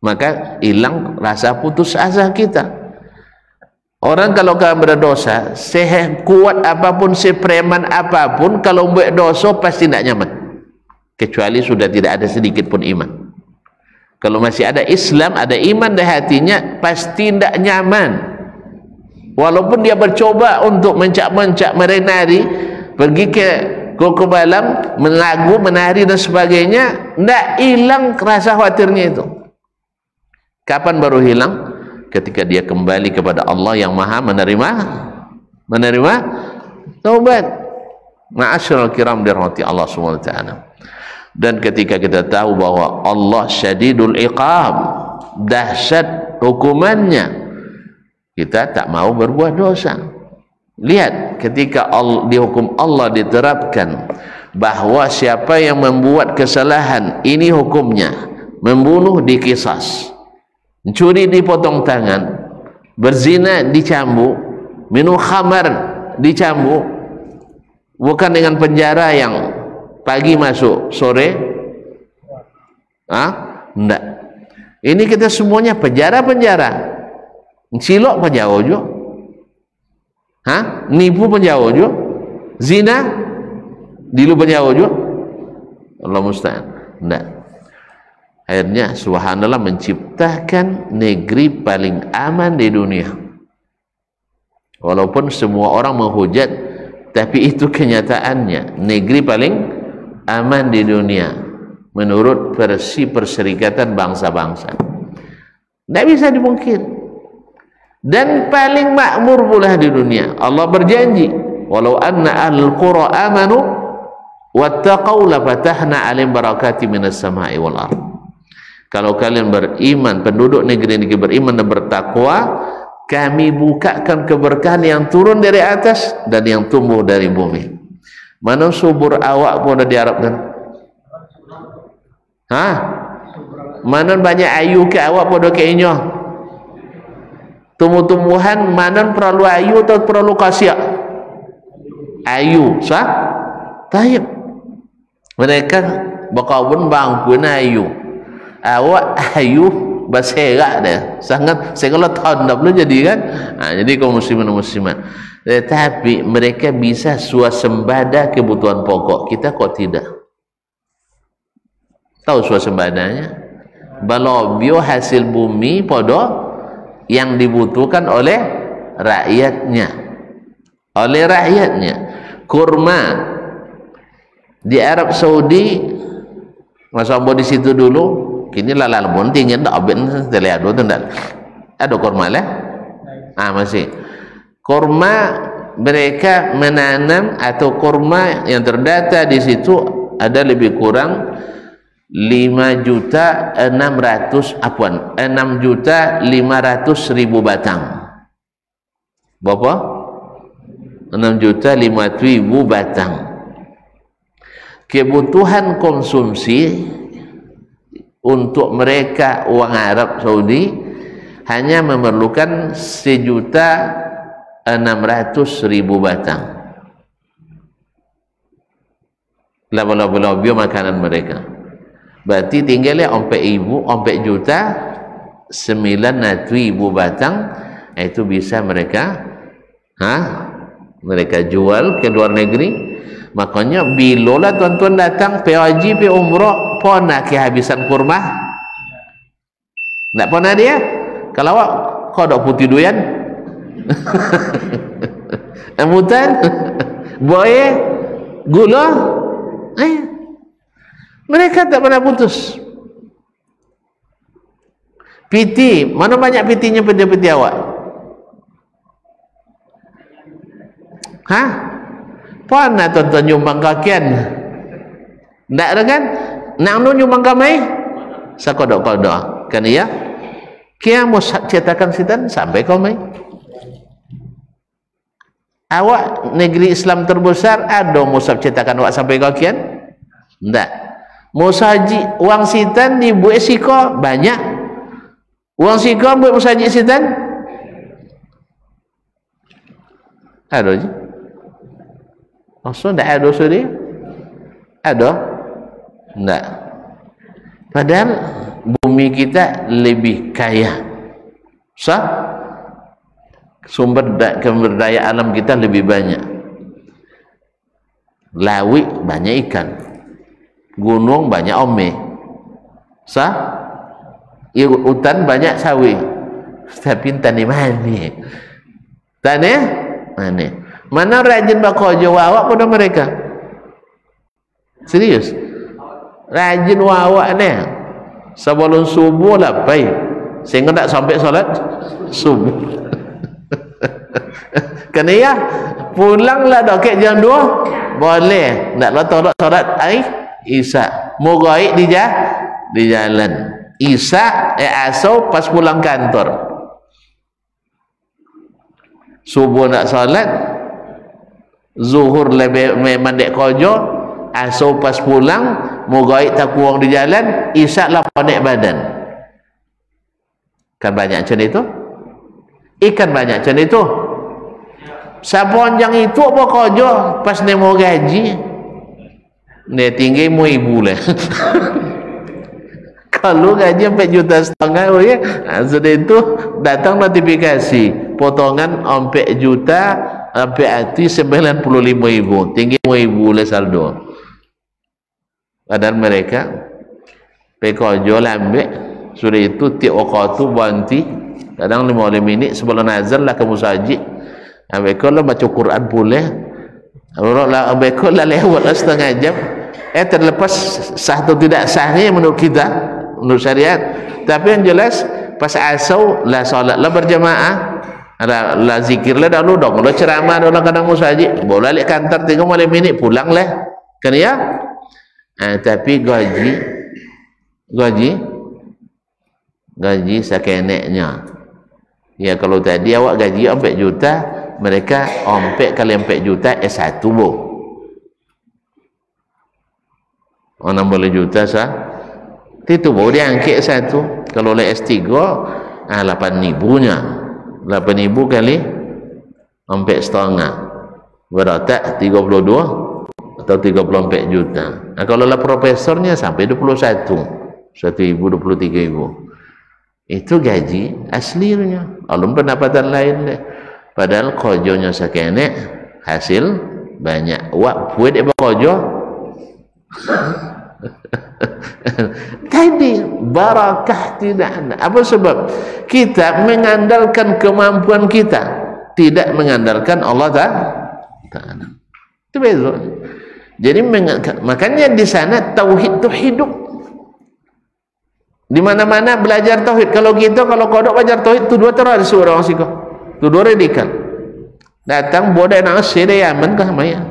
Maka hilang rasa putus asa kita. Orang kalau berdosa, kuat apapun, sepreman apapun, kalau buat dosa pasti tidak nyaman, kecuali sudah tidak ada sedikit pun iman. Kalau masih ada Islam, ada iman di hatinya, pasti tidak nyaman. Walaupun dia bercoba untuk mencak-mencak, menari, pergi ke kokobalam, melagu, menari dan sebagainya, tidak hilang rasa khawatirnya itu. Kapan baru hilang? Ketika dia kembali kepada Allah yang maha menerima taubat. Ma'asyiral kiram dirahmati Allah SWT. Dan ketika kita tahu bahwa Allah syadidul iqab, dahsyat hukumannya, kita tak mau berbuat dosa. Lihat ketika dihukum Allah diterapkan bahwa siapa yang membuat kesalahan ini hukumnya, membunuh dikisas, mencuri dipotong tangan, berzina dicambuk, minum khamar dicambuk, bukan dengan penjara yang pagi masuk sore, enggak. Ini kita semuanya penjara, cilok penjara juga, nipu penjara juga, zina dilu penjara juga, Allah musta'an. Enggak. Akhirnya subhanallah menciptakan negeri paling aman di dunia. Walaupun semua orang menghujat, tapi itu kenyataannya, negeri paling aman di dunia menurut versi Perserikatan Bangsa-Bangsa. Tidak bisa dimungkir. Dan paling makmur pula di dunia. Allah berjanji, walau anna ahlul qura amanu wattaqau lafatahna alim barakati minas sama'i wal ardh. Kalau kalian beriman, penduduk negeri-negeri beriman dan bertakwa, kami bukakan keberkahan yang turun dari atas dan yang tumbuh dari bumi. Mana subur awak pun ada diharapkan? Mana banyak ayu ke awak pun ada keinyo? Tumbuh-tumbuhan mana perlu ayu atau perlu kasiak? Ayu, sah? Taib. Mereka berkabun bangkun ayu. Awak ayu berserak dia sangat, saya kalau tahun dah belum jadi kan. Jadi kaum muslimin dan muslimat, tetapi mereka bisa swasembada kebutuhan pokok, kita kok tidak tahu swasembadanya. Balobio hasil bumi podo yang dibutuhkan oleh rakyatnya, kurma di Arab Saudi, masa di situ dulu. Kini lalal pun tinggal tak abin terlihat tu tak ada kurma lah. Masih kurma mereka menanam atau kurma yang terdata di situ ada lebih kurang 6.500.000 batang. Berapa? 6.500.000 batang. Kebutuhan konsumsi untuk mereka orang Arab Saudi hanya memerlukan 1.600.000 batang. Lebih makanan mereka. Berarti tinggalnya 4 juta 900.000 batang. Itu bisa mereka mereka jual ke luar negeri. Makanya bila lah tuan-tuan datang PAJ, pe umrah, pernah kehabisan kurma? Tak pernah dia? Kalau awak kau dak putih doyan rambutan boye gula, mereka tak pernah putus. Piti, mana banyak pitinya peti-peti awak? Pernah tuan-tuan nyumbang kakian? Tak ada kan? Nak nyumbang kamai? Sakodok-kodok kan ya? Kia mau cetakan sitan sampai kamai. Awak negeri Islam terbesar ada musab cetakan awak sampai kakian? Tak. Musaji uang sitan dibuat siko banyak. Uang siko buat musaji sitan? Ada je. Maksudnya tak ada dosa dia? Ada? Tak. Padahal bumi kita lebih kaya. Sumber daya alam kita lebih banyak. Laut banyak ikan, gunung banyak ome, hutan banyak sawit. Tapi tani mana? Tani mana? Mana rajin bakojo awak pada mereka? Serius? Rajin awak ni sebelum subuh lah baik, sehingga tak sampai solat subuh. Kena ya pulanglah doket jam 2 boleh, naklah tolak solat isya, mau gaib di jalan. asar pas pulang kantor, subuh nak salat, zuhur lebih mandek kojo, asar pas pulang mau gaib tak kurang di jalan, isyak lah panik badan. Kan banyak macam itu, ikan banyak macam itu. Sabonjang itu apa kojo pas ni mau gaji ni tinggi mau ibu lah. Kalau gaji 4,5 juta ya, sudah itu datang notifikasi potongan 4 juta sampai hati 95.000, tinggi mau ibu lah saldo. Padahal mereka pekojo lambe sudah itu tiap waktu banti kadang 5 minit sebelum nazar lah ke musajid. Abekol lah baca Quran boleh, abekol lah lewat setengah jam. Terlepas sah atau tidak sahnya menurut kita, menurut syariat. Tapi yang jelas pas asau lah solat lah berjamaah, lah zikir lah dahulu dong. Kalau ceramah dahulu kadang musajid, boleh balik kantor 3 minit pulang lah, kan ya? Tapi gaji sekeneknya. Ya kalau tadi awak gaji 4 juta, mereka 4 kali 4 juta S1 bu. 60 juta sah. Itu bu dia angkat S1. Kalau oleh S3 8.000 nya. 8.000 kali 4,5 berarti 32 atau 34 juta. Kalau lah profesornya sampai 21, 1.000, 23.000. Itu gaji aslinya. Alum pendapatan lain deh. Padahal kojonya sekenek hasil banyak. Wak buat apa kojo? Tadi barakah tidak ada. Apa sebab? Kita mengandalkan kemampuan kita, tidak mengandalkan Allah Ta'ala. Itu beza. Jadi makanya di sana tauhid itu hidup. Di mana-mana belajar tauhid. Kalau kodok belajar tauhid tu dua teroris orang siko. Tu dua radikal. Datang bodai nak siri Yaman kah maya.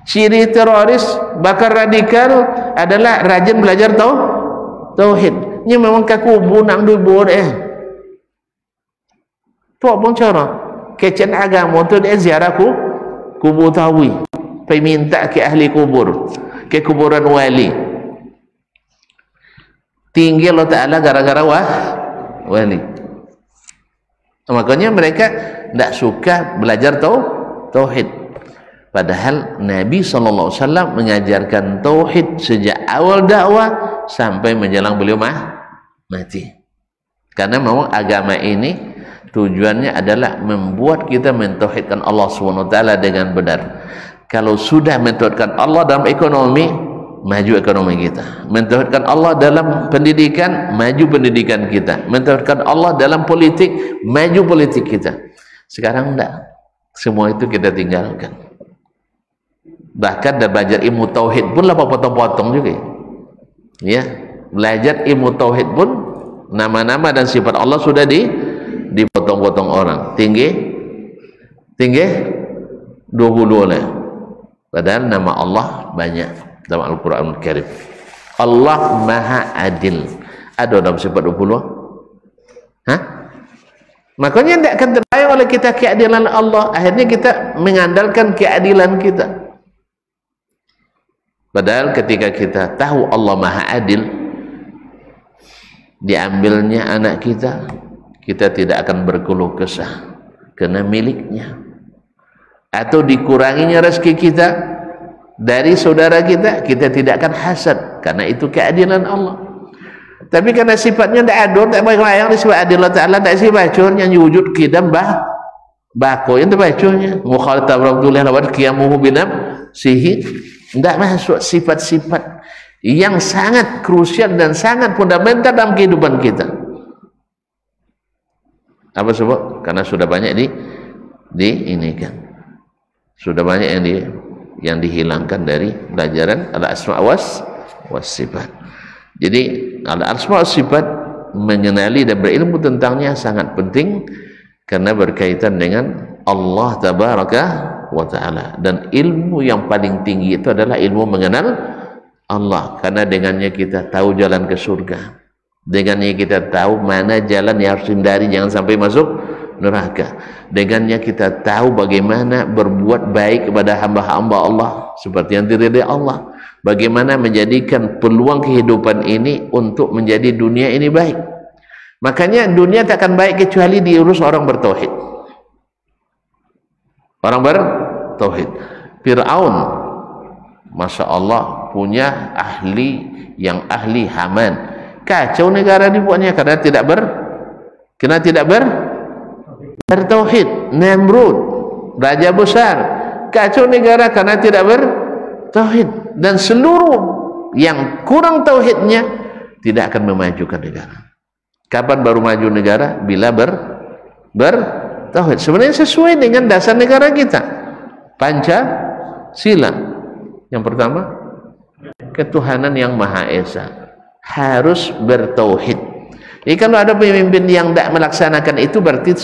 Ciri teroris bakar radikal adalah rajin belajar tauhid. Ini memang kaku nang du bodai. Tu apa cara? Kecen agama tu dia ziarah kubur tawi. Pergi minta ke ahli kubur, ke kuburan wali. Tinggi Allah Ta'ala gara-gara wali. Makanya mereka tidak suka belajar tauhid. Padahal Nabi SAW mengajarkan tauhid sejak awal dakwah sampai menjelang beliau mati. Karena memang agama ini tujuannya adalah membuat kita mentauhidkan Allah SWT dengan benar. Kalau sudah mentauhidkan Allah dalam ekonomi, maju ekonomi kita. Mentauhidkan Allah dalam pendidikan, maju pendidikan kita. Mentauhidkan Allah dalam politik, maju politik kita. Sekarang enggak. Semua itu kita tinggalkan. Bahkan dah belajar ilmu tauhid pun lah potong-potong juga. Ya, belajar ilmu tauhid pun nama-nama dan sifat Allah sudah dipotong-potong orang. Tinggi 20 lah. Padahal nama Allah banyak dalam Al-Quran Al-Karim. Allah Maha Adil. Ada dalam sifat 20? Makanya tidak akan terbayang oleh kita keadilan Allah. Akhirnya kita mengandalkan keadilan kita. Padahal ketika kita tahu Allah Maha Adil, diambilnya anak kita, kita tidak akan berkeluh kesah karena miliknya. Atau dikuranginya rezeki kita dari saudara kita, kita tidak akan hasad karena itu keadilan Allah. Tapi karena sifatnya tidak adil, tak bayang sifat adil Allah Ta'ala, tak si bacanya wujud kidam bako yang terbacanya mukhalata Abdullah lawat qiyamuhu binam sihi, tidak masuk sifat-sifat yang sangat krusial dan sangat fundamental dalam kehidupan kita. Apa sebab? Karena sudah banyak ini kan. Sudah banyak yang dihilangkan dari pelajaran al-asma' was sifat. Jadi al-asma' was sifat mengenali dan berilmu tentangnya sangat penting karena berkaitan dengan Allah tabaraka wa ta'ala, dan ilmu yang paling tinggi itu adalah ilmu mengenal Allah, karena dengannya kita tahu jalan ke surga, Dengannya kita tahu mana jalan yang harus hindari, jangan sampai masuk neraka. Dengannya kita tahu bagaimana berbuat baik kepada hamba-hamba Allah seperti yang diridai Allah. Bagaimana menjadikan peluang kehidupan ini untuk menjadi dunia ini baik. Makanya dunia tak akan baik kecuali diurus orang bertauhid. Orang bertauhid. Fir'aun, Masya Allah, punya ahli yang ahli Haman. Kacau negara dibuatnya karena tidak bertauhid. Namrud, raja besar, kacau negara karena tidak bertauhid. Dan seluruh yang kurang tauhidnya tidak akan memajukan negara. Kapan baru maju negara? Bila bertauhid. Sebenarnya sesuai dengan dasar negara kita, Pancasila. Yang pertama, ketuhanan yang Maha Esa, harus bertauhid. Jadi kalau ada pemimpin yang tidak melaksanakan itu berarti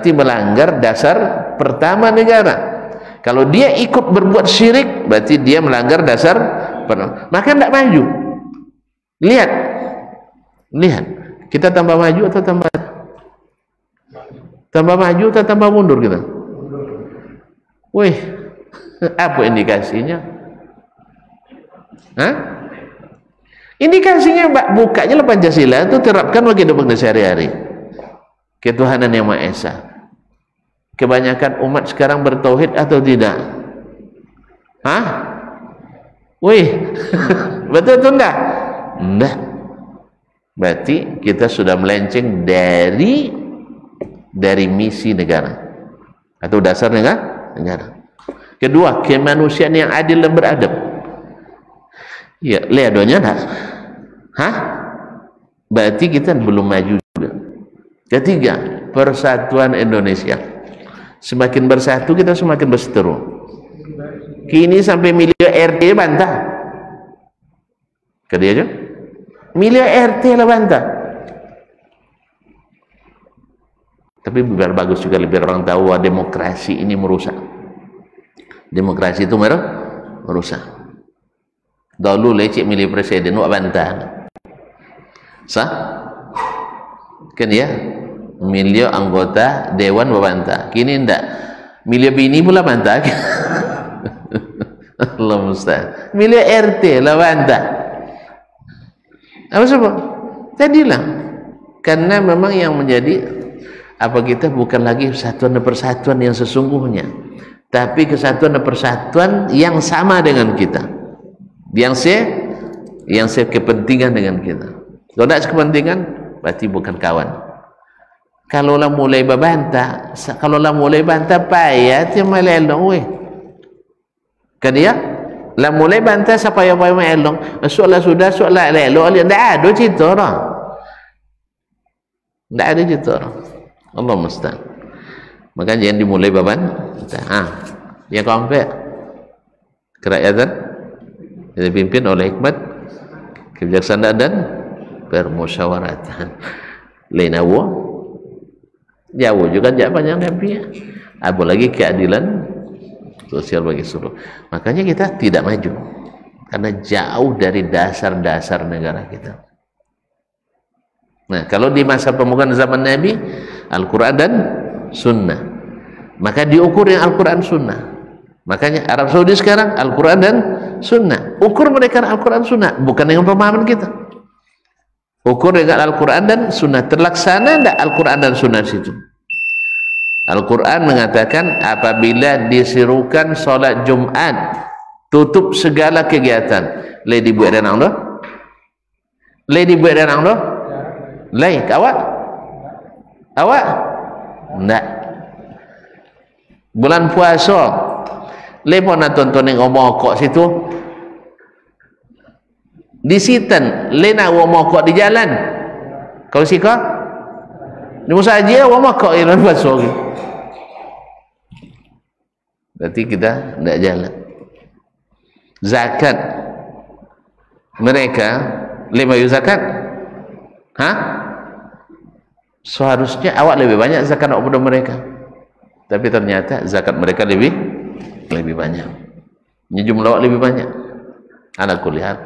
melanggar dasar pertama negara. Kalau dia ikut berbuat syirik, berarti dia melanggar dasar pertama. Maka tidak maju. Lihat, kita tambah maju atau tambah maju atau tambah mundur kita? Wih, apa indikasinya? Indikasinya bukanya lah Pancasila itu terapkan bagi kehidupan sehari-hari. Ketuhanan yang Maha Esa. Kebanyakan umat sekarang bertauhid atau tidak? Wih, betul atau enggak? Enggak. Berarti kita sudah melenceng dari misi negara atau dasar negara. Kedua, kemanusiaan yang adil dan beradab. Ya, lihat doanya enggak? Berarti kita belum maju juga. Ketiga, persatuan Indonesia. Semakin bersatu kita semakin berseteru. Kini sampai miliar RT bantah. Kerja aja. Miliar RT lah bantah. Tapi biar bagus juga, lebih orang tahu bahwa demokrasi ini merusak. Demokrasi itu merusak. Dulu lecek milih presiden, wak bantah. Sah? Kan ya? Milih anggota dewan berbantah. Kini enggak. Milih bini pula bantah. Allah mustahil. Milih RT lah bantah. Apa sebab? Tadilah. Karena memang yang menjadi kita bukan lagi persatuan dan persatuan yang sesungguhnya, tapi kesatuan dan persatuan yang sama dengan kita, yang kepentingan dengan kita. Kalau tidak kepentingan, berarti bukan kawan. Kalau lah mulai berbantah, payah dia melelong weh. Kan dia? Lah mulai bantah siapa yang melelong. Soalan sudah soalan lelong, tidak ada cerita orang. Tidak ada cerita orang. Allah musta'an. Maka jangan dimulai berbantah. Yang keempat, kerakyatan dipimpin oleh hikmat, kebijaksanaan dan permusyawaratan. Lain awal. Jauh juga tidak banyak Nabi, apalagi keadilan sosial bagi seluruh. Makanya kita tidak maju karena jauh dari dasar-dasar negara kita. Nah, kalau di masa permukaan zaman Nabi, Al-Quran dan Sunnah, maka diukur yang Al-Quran Sunnah. Makanya Arab Saudi sekarang Al-Quran dan Sunnah. Ukur mereka Al-Quran Sunnah, bukan dengan pemahaman kita. Ukur dengan Al-Quran dan Sunnah. Terlaksana tidak Al-Quran dan Sunnah situ? Al-Quran mengatakan apabila disirukan solat Jumat, tutup segala kegiatan. Lady buat dan Allah? Lady buat dan Allah? Lain, awak? Tidak. Bulan puasa, lepas nak tonton yang ngomong kok situ, di sitan lena wa mokok di jalan. Kalau sika ni musaji wa mokok ilan baso. Berarti kita tidak jalan. Zakat mereka 5 zakat. Seharusnya awak lebih banyak zakat kepada mereka. Tapi ternyata zakat mereka lebih banyak. Ini jumlah awak lebih banyak. Ala kulli hal.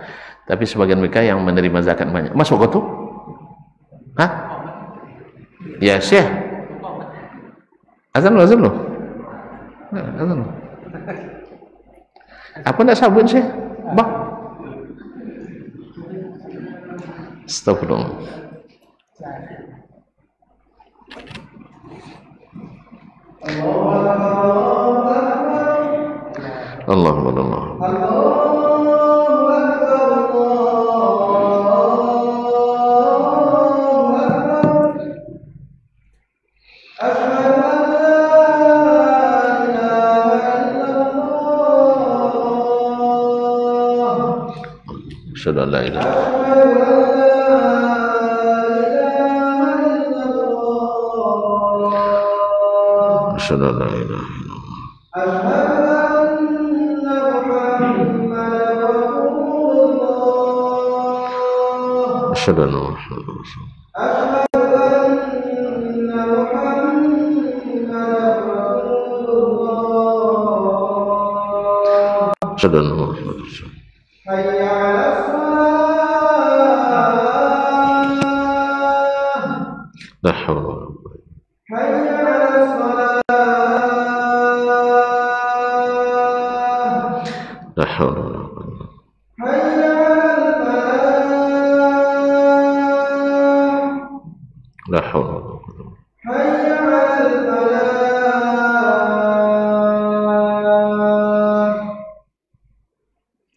Tapi sebagian mereka yang menerima zakat banyak. Mas kok tu? Hah? Ya Syekh. Azan lo. Azan lo. Apa nak sabun Syekh? Bang. Astagfirullah. Allahu Akbar. Asyhadu an la ilaha illallah. Asyhadu an la ilaha illallah. Asyhadu anna Muhammadan Rasulullah. Asyhadu anna Muhammadan Rasulullah. La haula wa la quwwata la haula wa la quwwata la haula wa la quwwata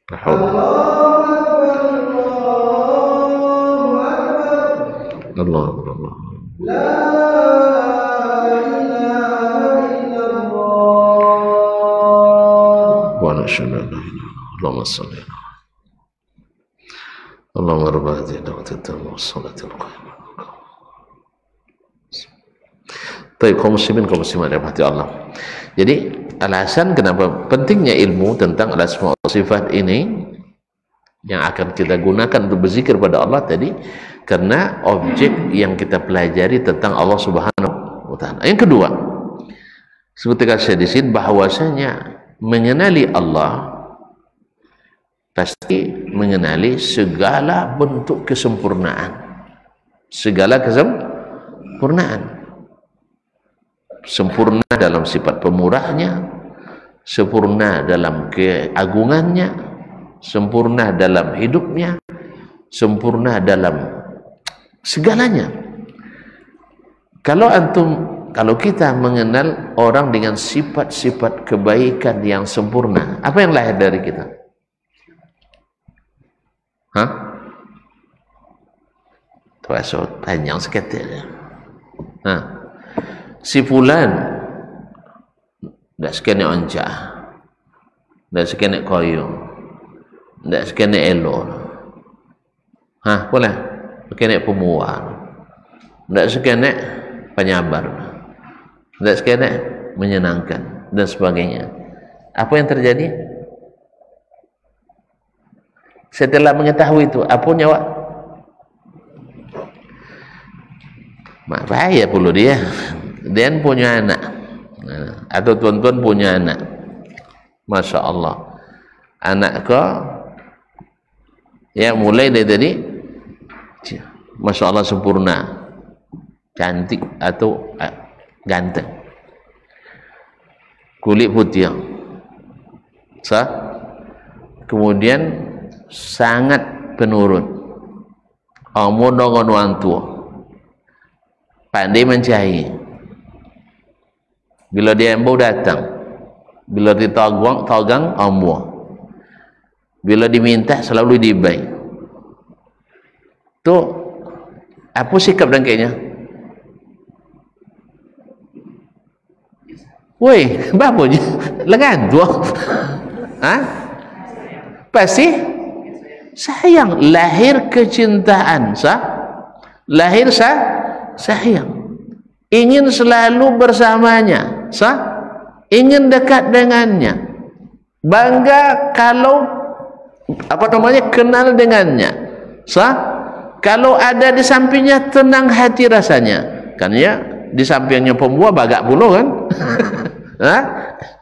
la haula Allahu Akbar. La ilaha illallah wa nashhadu an la ilaha illallah. Allahumma shalli ala Allahumma rabb hadhihi ad-da'wati at-tammah was-salati al-qa'imah. Baik, kaum muslimin kaum muslimat rahmati Allah. Jadi alasan kenapa pentingnya ilmu tentang al-asma wa sifat ini yang akan kita gunakan untuk berzikir pada Allah tadi, karena objek yang kita pelajari tentang Allah Subhanahu wa taala. Yang kedua, seperti kata saya di sini, bahwasanya mengenali Allah pasti mengenali segala bentuk kesempurnaan, segala kesempurnaan. Sempurna dalam sifat pemurahnya, sempurna dalam keagungannya, sempurna dalam hidupnya, sempurna dalam segalanya. Kalau kita mengenal orang dengan sifat-sifat kebaikan yang sempurna, apa yang lahir dari kita? Hah? Terasa panjang sekali. Si fulan ndak sekene oncah, ndak sekene koyo, ndak sekene elor. Boleh sekene pemuar, ndak sekene penyabar, ndak sekene menyenangkan dan sebagainya. Apa yang terjadi? Setelah mengetahui itu, apa nyawa? Mak bahaya pula dia. Dan punya anak, atau tuan-tuan punya anak, Masya Allah, anak kau ya mulai dari tadi Masya Allah sempurna, cantik atau ganteng, kulit putih, kemudian sangat penurut, omong dengan orang tua, pandai mencari. Bila dia embau datang, bila ditagang amwa, bila diminta selalu dibai. Tu apa sikap dan kayaknya? Woi, apa je? Lengan tu. Pasti sayang, lahir kecintaan, lahir sayang. Ingin selalu bersamanya, ingin dekat dengannya, bangga kalau kenal dengannya, kalau ada di sampingnya tenang hati rasanya. Kan ya, di sampingnya pembuah bagak puluh kan.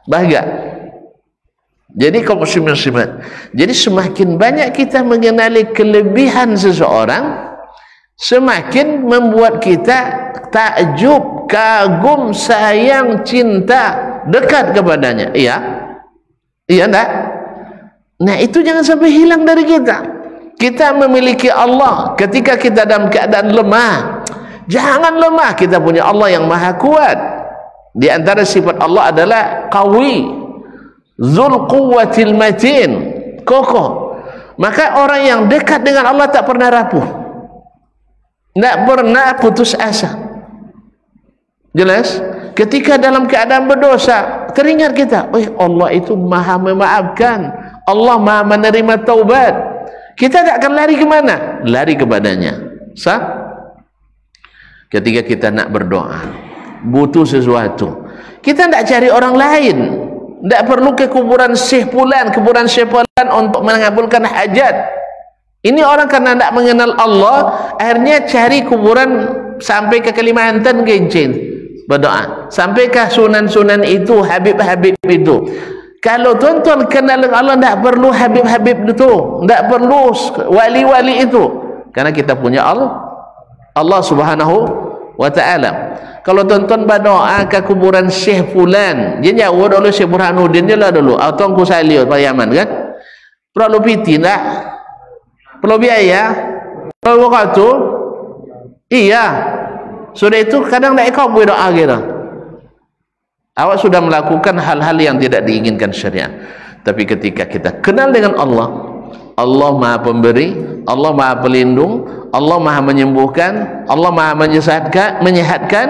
Bagak. Jadi kaum muslimin, jadi semakin banyak kita mengenali kelebihan seseorang, semakin membuat kita takjub, kagum, sayang, cinta, dekat kepadanya. Iya? Iya enggak? Nah, itu jangan sampai hilang dari kita. Kita memiliki Allah ketika kita dalam keadaan lemah. Jangan lemah, kita punya Allah yang maha kuat. Di antara sifat Allah adalah qawi, Dzul quwwatil matin, kokoh. Maka orang yang dekat dengan Allah tak pernah rapuh, tak pernah putus asa. Jelas? Ketika dalam keadaan berdosa, teringat kita, oh Allah itu maha memaafkan, Allah maha menerima taubat. Kita tak akan lari ke mana? Lari kepadanya. Sah? Ketika kita nak berdoa, butuh sesuatu, kita tak cari orang lain. Tak perlu ke kuburan Syekh Fulan, kuburan Syekh Fulan untuk mengabulkan hajat. Ini orang karena tak mengenal Allah, akhirnya cari kuburan sampai ke Kalimantan Gencin berdoa, sampai ke sunan-sunan itu, habib-habib itu. Kalau tuan-tuan kenal Allah, tak perlu habib-habib itu, tak perlu wali-wali itu, karena kita punya Allah Subhanahu wa ta'ala. Kalau tuan-tuan berdoa ke kuburan Syekh Fulan, dia jauh dulu Syekh Burhanuddin dia lah dulu, atau Tengku Salih Payaman kan, perlu piti tak? Perlu biaya? Perlu waktu? Iya. Sudah itu kadang tak ikut berdoa kita. Awak sudah melakukan hal-hal yang tidak diinginkan syariat. Tapi ketika kita kenal dengan Allah, Allah maha pemberi, Allah maha pelindung, Allah maha menyembuhkan, Allah maha menyehatkan,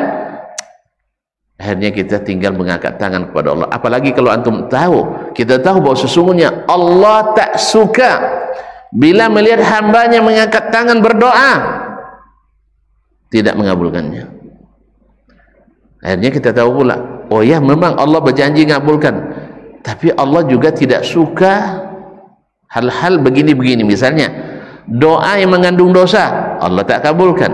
akhirnya kita tinggal mengangkat tangan kepada Allah. Apalagi kalau antum tahu, kita tahu bahawa sesungguhnya Allah tak suka bila melihat hambanya mengangkat tangan berdoa tidak mengabulkannya. Akhirnya kita tahu pula, oh ya memang Allah berjanji mengabulkan, tapi Allah juga tidak suka hal-hal begini-begini. Misalnya doa yang mengandung dosa, Allah tak kabulkan.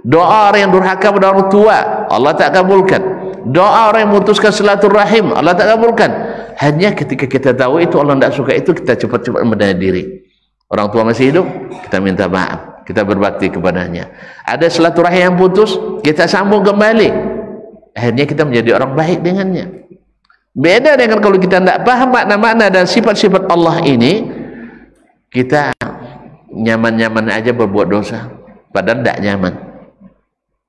Doa orang yang durhaka pada orang tua, Allah tak kabulkan. Doa orang yang memutuskan silaturahim, Allah tak kabulkan. Hanya ketika kita tahu itu Allah tak suka itu, kita cepat-cepat menahan diri. Orang tua masih hidup, kita minta maaf, kita berbakti kepadanya. Ada silaturahim yang putus, kita sambung kembali. Akhirnya kita menjadi orang baik dengannya. Beda dengan kalau kita tidak paham makna-makna dan sifat-sifat Allah ini, kita nyaman-nyaman aja berbuat dosa, padahal tidak nyaman.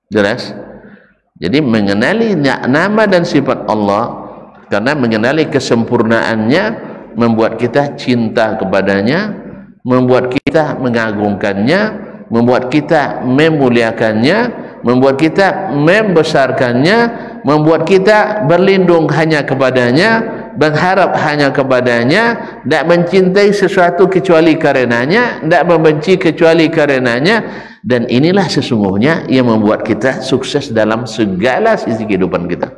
Jelas? Jadi mengenali nama dan sifat Allah, karena mengenali kesempurnaannya, membuat kita cinta kepadanya, membuat kita mengagungkannya, membuat kita memuliakannya, membuat kita membesarkannya, membuat kita berlindung hanya kepadanya, berharap hanya kepadanya, tidak mencintai sesuatu kecuali karenanya, tidak membenci kecuali karenanya. Dan inilah sesungguhnya yang membuat kita sukses dalam segala sisi kehidupan kita.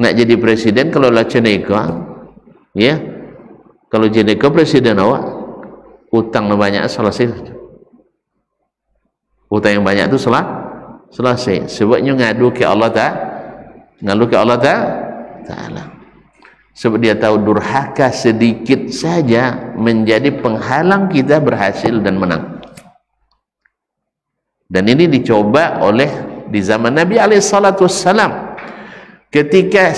Nak jadi presiden kalau lah ceneka, ya, kalau ceneka presiden awak utang banyak selesai. Utang yang banyak itu selesai. Sebabnya ngadu ke Allah Ta'ala. Sebab dia tahu durhaka sedikit saja menjadi penghalang kita berhasil dan menang. Dan ini dicoba oleh di zaman Nabi SAW. Ketika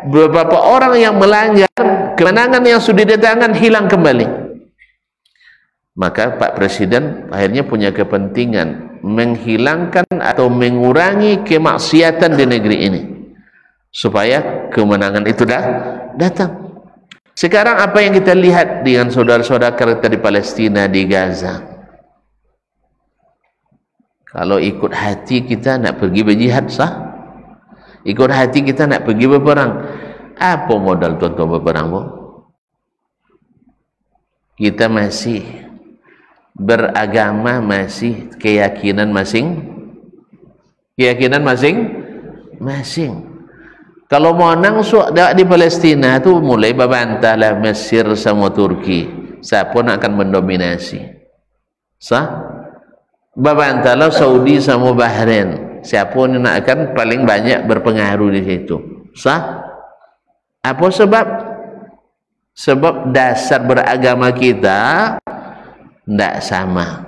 beberapa orang yang melanggar, kemenangan yang sudah didatangkan hilang kembali. Maka Pak Presiden akhirnya punya kepentingan menghilangkan atau mengurangi kemaksiatan di negeri ini, supaya kemenangan itu datang. Sekarang apa yang kita lihat dengan saudara-saudara kita di Palestina, di Gaza? Kalau ikut hati kita nak pergi berjihad sah, ikut hati kita nak pergi berperang, apa modal tuan-tuan berperang bu? Kita masih beragama, masih keyakinan masing-masing. Kalau mau menang di Palestina tu mulai babantahlah Mesir sama Turki, siapa nak akan mendominasi? Sah? Babantahlah Saudi sama Bahrain, siapa yang nak akan paling banyak berpengaruh di situ? Sah? Apa sebab? Sebab dasar beragama kita tidak sama.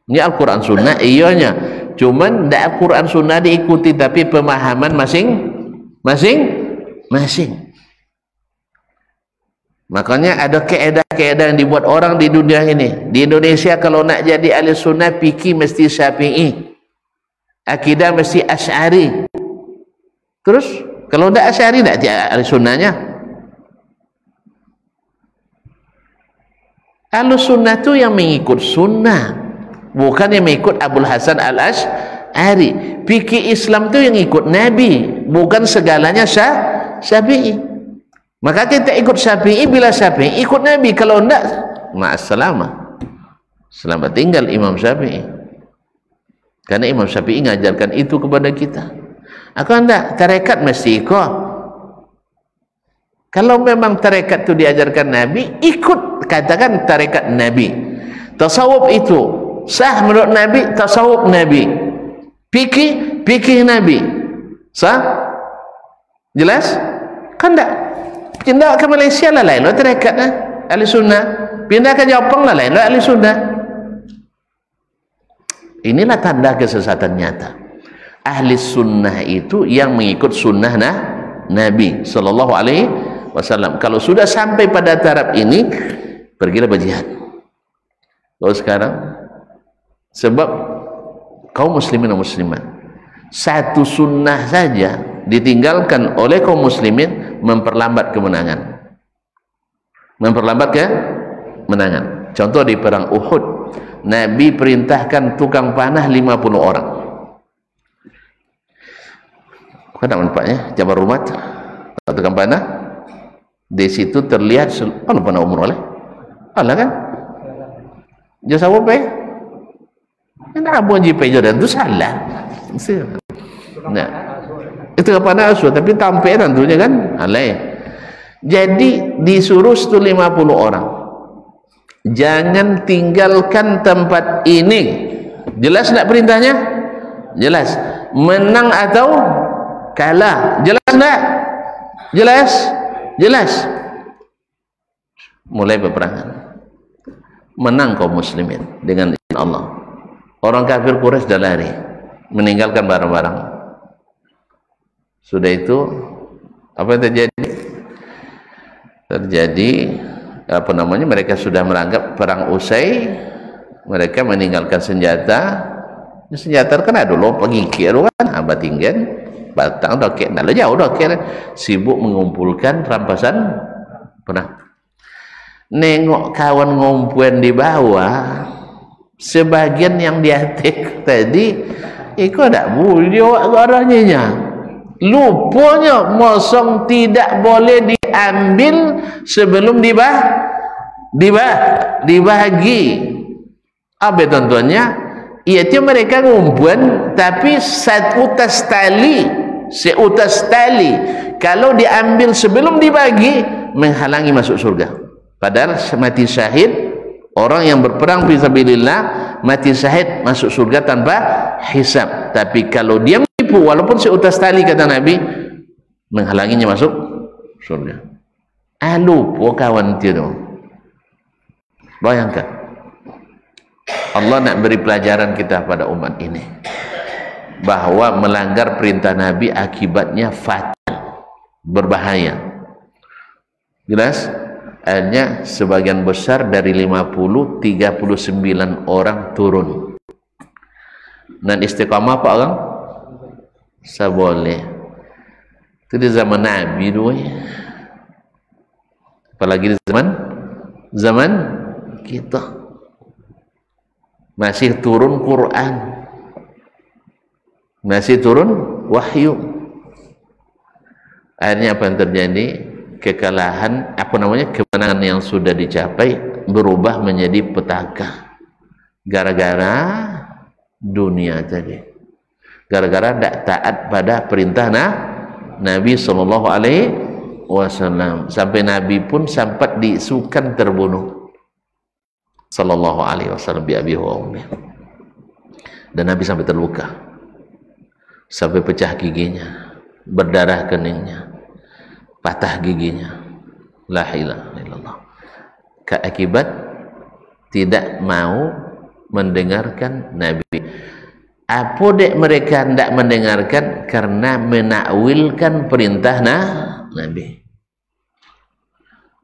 Ini Al-Quran Sunnah, iyanya. Cuman tidak Al-Quran Sunnah diikuti, tapi pemahaman masing-masing. Makanya ada keedah-keedah yang dibuat orang di dunia ini. Di Indonesia kalau nak jadi ahli sunnah, fikih mesti Syafi'i, akidah mesti Asy'ari. Terus kalau tidak Asy'ari tidak jadi ahli sunnahnya. Ahli sunnah tu yang mengikut sunnah, bukan yang mengikut Abul Hasan Al-Asy'ari. Fikih Islam tu yang ikut Nabi, bukan segalanya Syafi'i. Maka kita ikut Syafi'i bila Syafi'i ikut Nabi. Kalau enggak, ma'assalamah, selamat tinggal Imam Syafi'i. Karena Imam Syafi'i mengajarkan itu kepada kita. Aku enggak, tarekat mesti ikut. Kalau memang tarekat itu diajarkan Nabi, ikut, katakan tarekat Nabi. Tasawuf itu sah menurut Nabi, tasawuf Nabi. Fikih Nabi sah? Jelas? Kan enggak? Pindah ke Malaysia lah lain lah tarekat lah, ahli sunnah. Pindah ke Jepang lah lain lah ahli sunnah. Inilah tanda kesesatan nyata. Ahli sunnah itu yang mengikut sunnah Nabi sallallahu alaihi wasallam. Kalau sudah sampai pada taraf ini, pergilah berjihad. Kalau sekarang, sebab kaum muslimin dan muslimat, satu sunnah saja ditinggalkan oleh kaum muslimin, memperlambat kemenangan. Memperlambat kemenangan. Contoh di perang Uhud, Nabi perintahkan tukang panah 50 orang. Kau tak nampaknya Jabar Rumat, tukang panah di situ terlihat kalau panah umur oleh Allah kan jasa apa apa jipe jodoh itu salah. Nah, itu panah asal tapi tampil tentunya kan alai. Jadi disuruh 50 orang, jangan tinggalkan tempat ini. Jelas tak perintahnya? Jelas. Menang atau kalah? Jelas tak? Jelas? Jelas. Mulai peperangan, menang kaum muslimin dengan izin Allah. Orang kafir Quraisy dah lari, meninggalkan barang-barang. Sudah itu apa yang terjadi? Terjadi apa namanya? Mereka sudah menganggap perang usai, mereka meninggalkan senjata. Senjata kan ada dulu pengikir kan, abah tinggal batang doket, nak jauh doket, sibuk mengumpulkan rampasan perang. Nengok kawan ngumpulan di bawah, sebagian yang di atas tadi ikut tak boleh arahnya, lupanya mosong tidak boleh diambil sebelum dibahagi. Apa tentunya? Iaitu mereka ngumpulan tapi seutas tali kalau diambil sebelum dibagi menghalangi masuk surga. Padahal mati syahid, orang yang berperang fisabilillah mati syahid masuk surga tanpa hisab. Tapi kalau dia menipu walaupun seutas tali, kata Nabi, menghalanginya masuk surga. Lupa kawan itu. Bayangkan, Allah nak beri pelajaran kita pada umat ini bahawa melanggar perintah Nabi akibatnya fatal, berbahaya. Jelas? Akhirnya sebagian besar dari 50, 39 orang turun. Dan istiqamah apa orang? Seboleh. Itu di zaman Nabi dulu. Apalagi di zaman kita. Masih turun Quran. Masih turun wahyu. Akhirnya apa yang terjadi? Kekalahan, apa namanya, kemenangan yang sudah dicapai berubah menjadi petaka gara-gara dunia tadi, gara-gara tak taat pada perintah Nabi sallallahu alaihi wasallam. Sampai Nabi pun sempat diisukan terbunuh sallallahu alaihi wasallam bi abi wa ummi, dan Nabi sampai terluka, sampai pecah giginya, berdarah keningnya, patah giginya. La ilaha illallah. Akibat tidak mau mendengarkan Nabi. Apa dek mereka tidak mendengarkan? Karena menakwilkan perintah Nabi.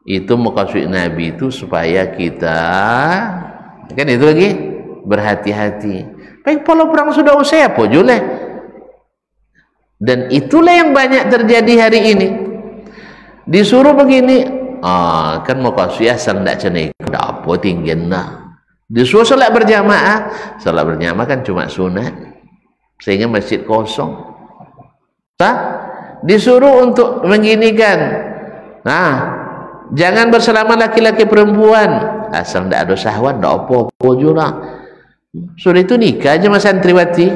Itu maksud Nabi itu supaya kita, kan itu lagi, berhati-hati. Baik, kalau perang sudah usai apa jule? Dan itulah yang banyak terjadi hari ini. Disuruh begini, kan mau kasih asal tidak cenik, tidak apa tinggi nah. Disuruh salat berjamaah kan cuma sunat, sehingga masjid kosong. Disuruh untuk mengginikan, jangan bersama laki-laki perempuan, asal tidak ada syahwat, tidak apa-apa juga. Sudah itu nikah aja mas santriwati,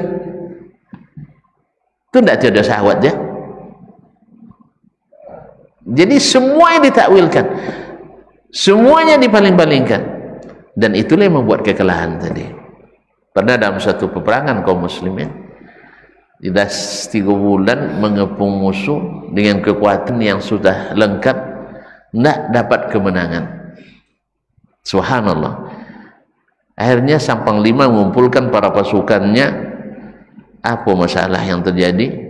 itu tidak ada syahwat ya. Jadi semua yang ditakwilkan, semuanya dipaling-palingkan, dan itulah yang membuat kekalahan tadi. Pernah dalam satu peperangan kaum muslimin, tidak 3 bulan mengepung musuh dengan kekuatan yang sudah lengkap, tidak dapat kemenangan. Subhanallah. Akhirnya sang panglima mengumpulkan para pasukannya. Apa masalah yang terjadi?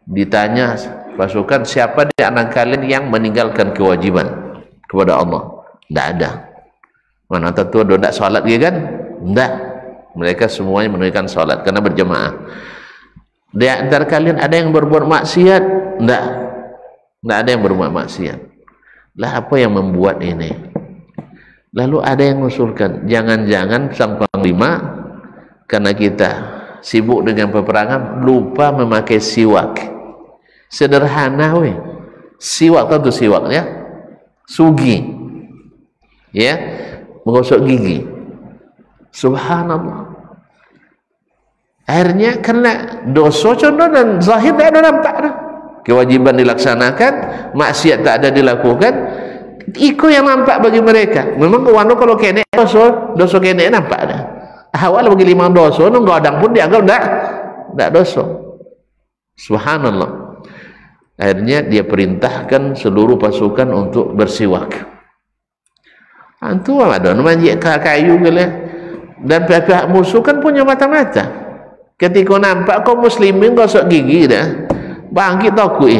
Ditanya pasukan, siapa di antara kalian yang meninggalkan kewajiban kepada Allah? Tidak ada. Mana tentu ada tidak sholat gitu kan? Tidak. Mereka semuanya menunaikan sholat karena berjamaah. Di antara kalian ada yang berbuat maksiat? Tidak. Tidak ada yang berbuat maksiat. Lah apa yang membuat ini? Lalu ada yang mengusulkan, jangan-jangan sang panglima karena kita sibuk dengan peperangan lupa memakai siwak. Sederhana weh. Siwak tentu siwak ya. Sugi. Ya, menggosok gigi. Subhanallah. Akhirnya karena dosa contoh dan zahir tidak ada nampak dah. Kewajiban dilaksanakan, maksiat tak ada dilakukan, itu yang nampak bagi mereka. Memang kawan kalau kene dosa kene nampak dah. Awal bagi 5 dosa, nunggu adang pun dianggap tidak dosa. Subhanallah. Akhirnya dia perintahkan seluruh pasukan untuk bersiwak. Antu ada manjik kayu gila. Dan pihak musuh kan punya mata-mata. Ketika nampak kaum muslimin gosok gigi dah, bangkit takut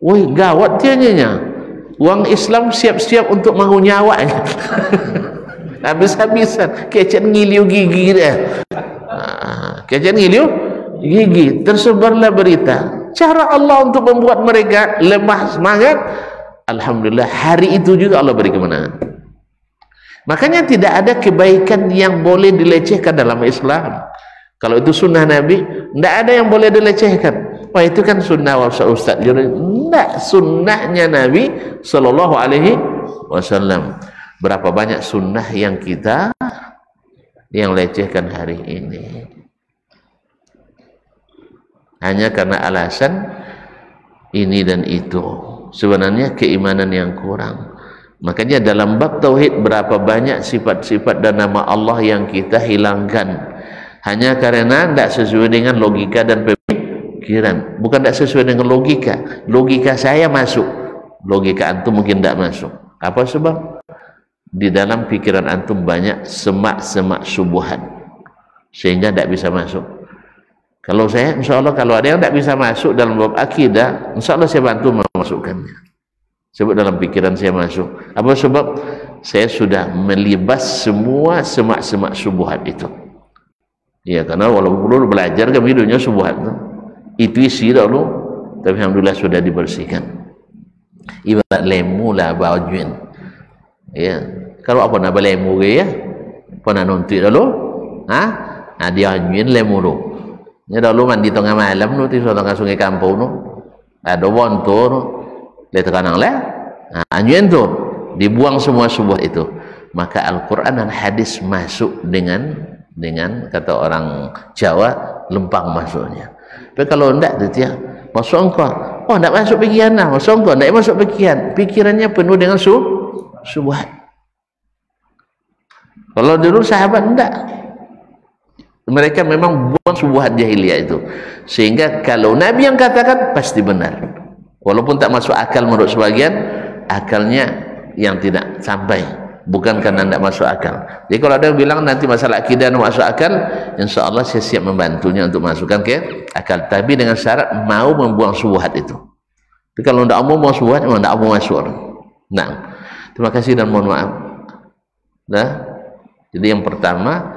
woi gawat tianya. Orang Islam siap-siap untuk mengunyawanya. Habis-habisan kecet ngiliu gigi dah. Kecet ngiliu gigi, tersebarlah berita. Cara Allah untuk membuat mereka lemah semangat. Alhamdulillah hari itu juga Allah beri kemenangan. Makanya tidak ada kebaikan yang boleh dilecehkan dalam Islam. Kalau itu sunnah Nabi, tidak ada yang boleh dilecehkan. Wah itu kan sunnah Ustaz. Tidak, sunnahnya Nabi Sallallahu Alaihi Wasallam. Berapa banyak sunnah yang kita yang lecehkan hari ini, hanya karena alasan ini dan itu. Sebenarnya keimanan yang kurang. Makanya dalam bab tauhid berapa banyak sifat-sifat dan nama Allah yang kita hilangkan hanya karena tidak sesuai dengan logika dan pemikiran. Bukan tidak sesuai dengan logika. Logika saya masuk, logika antum mungkin tidak masuk. Apa sebab? Di dalam pikiran antum banyak semak-semak subuhan sehingga tidak bisa masuk. Kalau saya, insya Allah kalau ada yang tidak bisa masuk dalam bab akidah, insya Allah saya bantu memasukkannya. Sebab dalam pikiran saya masuk. Apa sebab? Saya sudah melibas semua semak-semak subuhan itu. Ya, karena walaupun dulu belajar kami dunia subuhan itu isi dulu, tapi alhamdulillah sudah dibersihkan. Ibarat lemu lah bajuin. Ya, kalau apa nak lemu ke ya? Apa nak nonton dulu? Dia anjuin lemu dulu. Ya dulu mandi tengah malam nu di tengah sungai kampung nu ada wonto nu lihat kanang lah anjuin tu dibuang semua subuh itu, maka Al-Quran dan hadis masuk dengan kata orang Jawa lempang masuknya. Tapi kalau enggak tu dia masuk engkau, oh enggak masuk pikiran lah, masuk engkau enggak masuk pikirannya penuh dengan subuhat. Kalau dulu sahabat enggak, mereka memang buang subuhat jahiliyah itu, sehingga kalau Nabi yang katakan pasti benar, walaupun tak masuk akal menurut sebagian, akalnya yang tidak sampai, bukan karena tidak masuk akal. Jadi kalau ada yang bilang nanti masalah akidah masuk akal, insya Allah saya siap membantunya untuk masukkan ke akal, tapi dengan syarat mau membuang syubhat itu. Tapi kalau tidak mau membuang syubhat, memang tidak mau masuk. Nah, terima kasih dan mohon maaf. Nah, jadi yang pertama,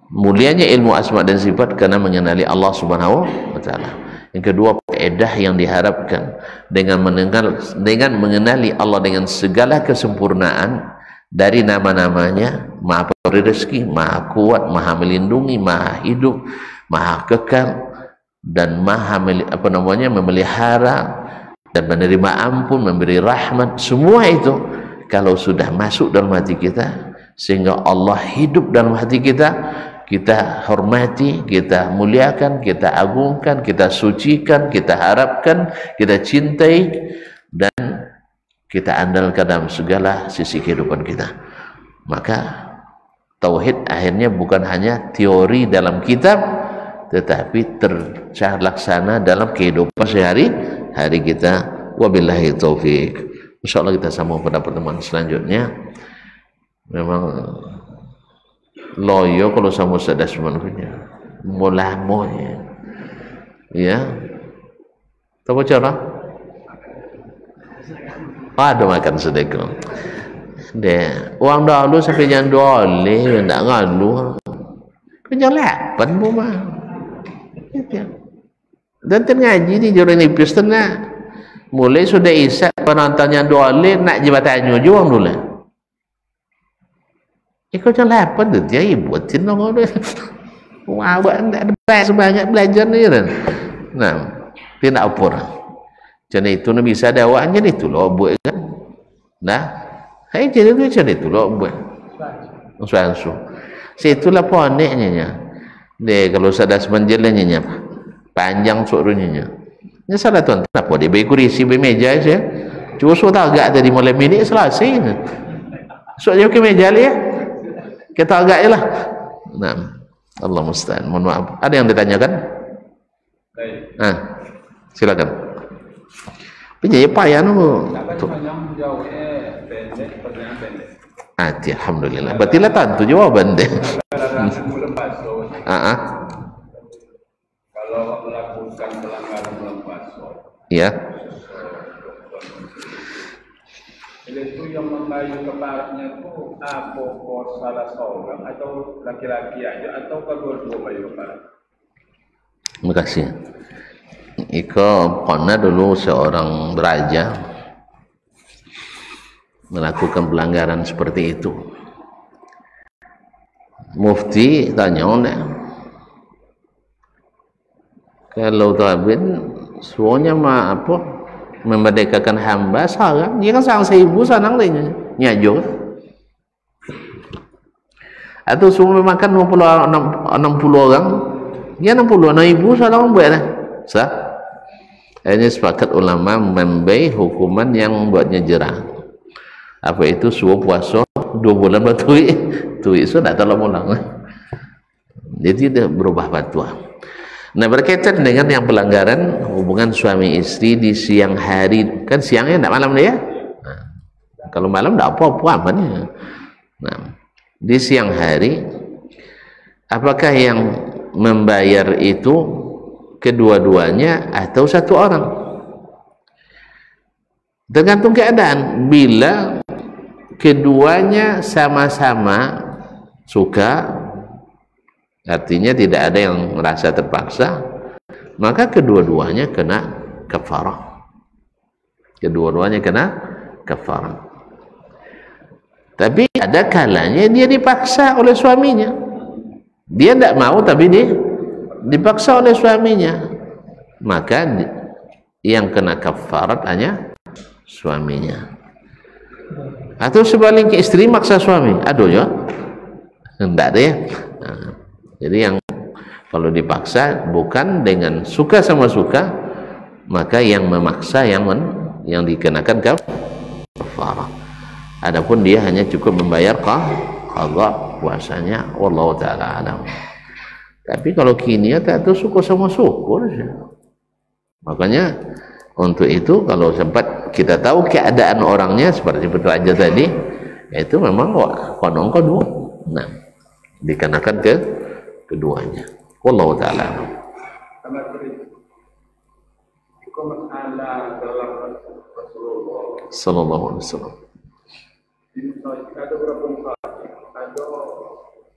mulianya ilmu asma dan sifat karena mengenali Allah Subhanahu wa taala. Yang kedua, faedah yang diharapkan dengan mengenali Allah dengan segala kesempurnaan dari nama-namanya, Maha Pemberi rezeki, Maha Kuat, Maha Melindungi, Maha Hidup, Maha Kekal, dan Maha memelihara dan menerima ampun, memberi rahmat. Semua itu kalau sudah masuk dalam hati kita, sehingga Allah hidup dalam hati kita, kita hormati, kita muliakan, kita agungkan, kita sucikan, kita harapkan, kita cintai, dan kita andalkan dalam segala sisi kehidupan kita. Maka tauhid akhirnya bukan hanya teori dalam kitab, tetapi terlaksana dalam kehidupan sehari-hari kita. Wabillahi taufik. Insyaallah kita sambung pada pertemuan selanjutnya. Memang loyo kalau sama Ustaz Dasman punya mulamonya ya tahu cara ada makan sedekah deh uang dahulu sampai jangan doleh tak ngalu kerja lapan mah dan ngaji di jurang nipis tenang mulai sudah isak penontonnya doleh nak jebatannya juang dulu. Kau jangan lapan tu dia buatin orang tu. Wah, buat tak ada sebanyak belajar ni kan. Nah, dia nak apa orang. Macam itu nak bisa dakwah macam itu lah buat kan. Nah, hai jadi tu macam itu lah buat. Langsung. Situlah poneknya. Dia kalau sadar semenjelannya panjang suruhnya. Ini salah tuan. Kenapa dia beri kursi beri meja saja. Cuma sudah agak tadi malam ini selesai. Soalnya ke meja dia. Kita agak je lah. Nah, Allah musta'an. Mohon maaf. Ada yang ditanyakan? Silakan. Penyanyi payah tu. Alhamdulillah. Berarti lah tentu jawaban dia. Kalau melakukan pelanggaran bulan puasa. Ya. Itu yang membayu ke baratnya itu apa salah seorang atau laki-laki aja atau kedua-dua bayu ke barat? Terima kasih. Iko pernah dulu seorang raja melakukan pelanggaran seperti itu. Mufti tanya kalau tabin semuanya apa? Memerdekakan hamba sekarang dia kan sang 1000 sanang lainnya nyajo atau semua makan 60 orang dia 60 sanang buat lah sah. Ini sepakat ulama memberi hukuman yang buatnya jerah. Apa itu suruh puasa 2 bulan tuik sudah tolong ulang. Jadi dia berubah fatwa. Nah, berkaitan dengan yang pelanggaran hubungan suami istri di siang hari, kan siangnya tidak malam dia. Nah, kalau malam tidak apa-apa apanya. Nah, di siang hari, apakah yang membayar itu kedua-duanya atau satu orang? Tergantung keadaan. Bila keduanya sama-sama suka, artinya tidak ada yang merasa terpaksa, maka kedua-duanya kena kafarah. Kedua-duanya kena kafarah. Tapi ada kalanya dia dipaksa oleh suaminya. Dia tidak mau tapi dia dipaksa oleh suaminya. Maka yang kena kafarat hanya suaminya. Atau sebaliknya istri maksa suami. Aduh ya. Tidak ada ya. Nah, jadi yang kalau dipaksa bukan dengan suka sama suka, maka yang memaksa yang dikenakan kafarah. Adapun dia hanya cukup membayar qadha puasanya, wallahu taala alam. Tapi kalau kini tak suka sama syukur saja. Makanya untuk itu kalau sempat kita tahu keadaan orangnya seperti betul aja tadi, itu memang konon kedua. Nah, dikenakan ke keduanya. Wallahu taala. Karena itu masalah dalam Rasulullah Sallallahu alaihi wasallam. Ada beberapa ada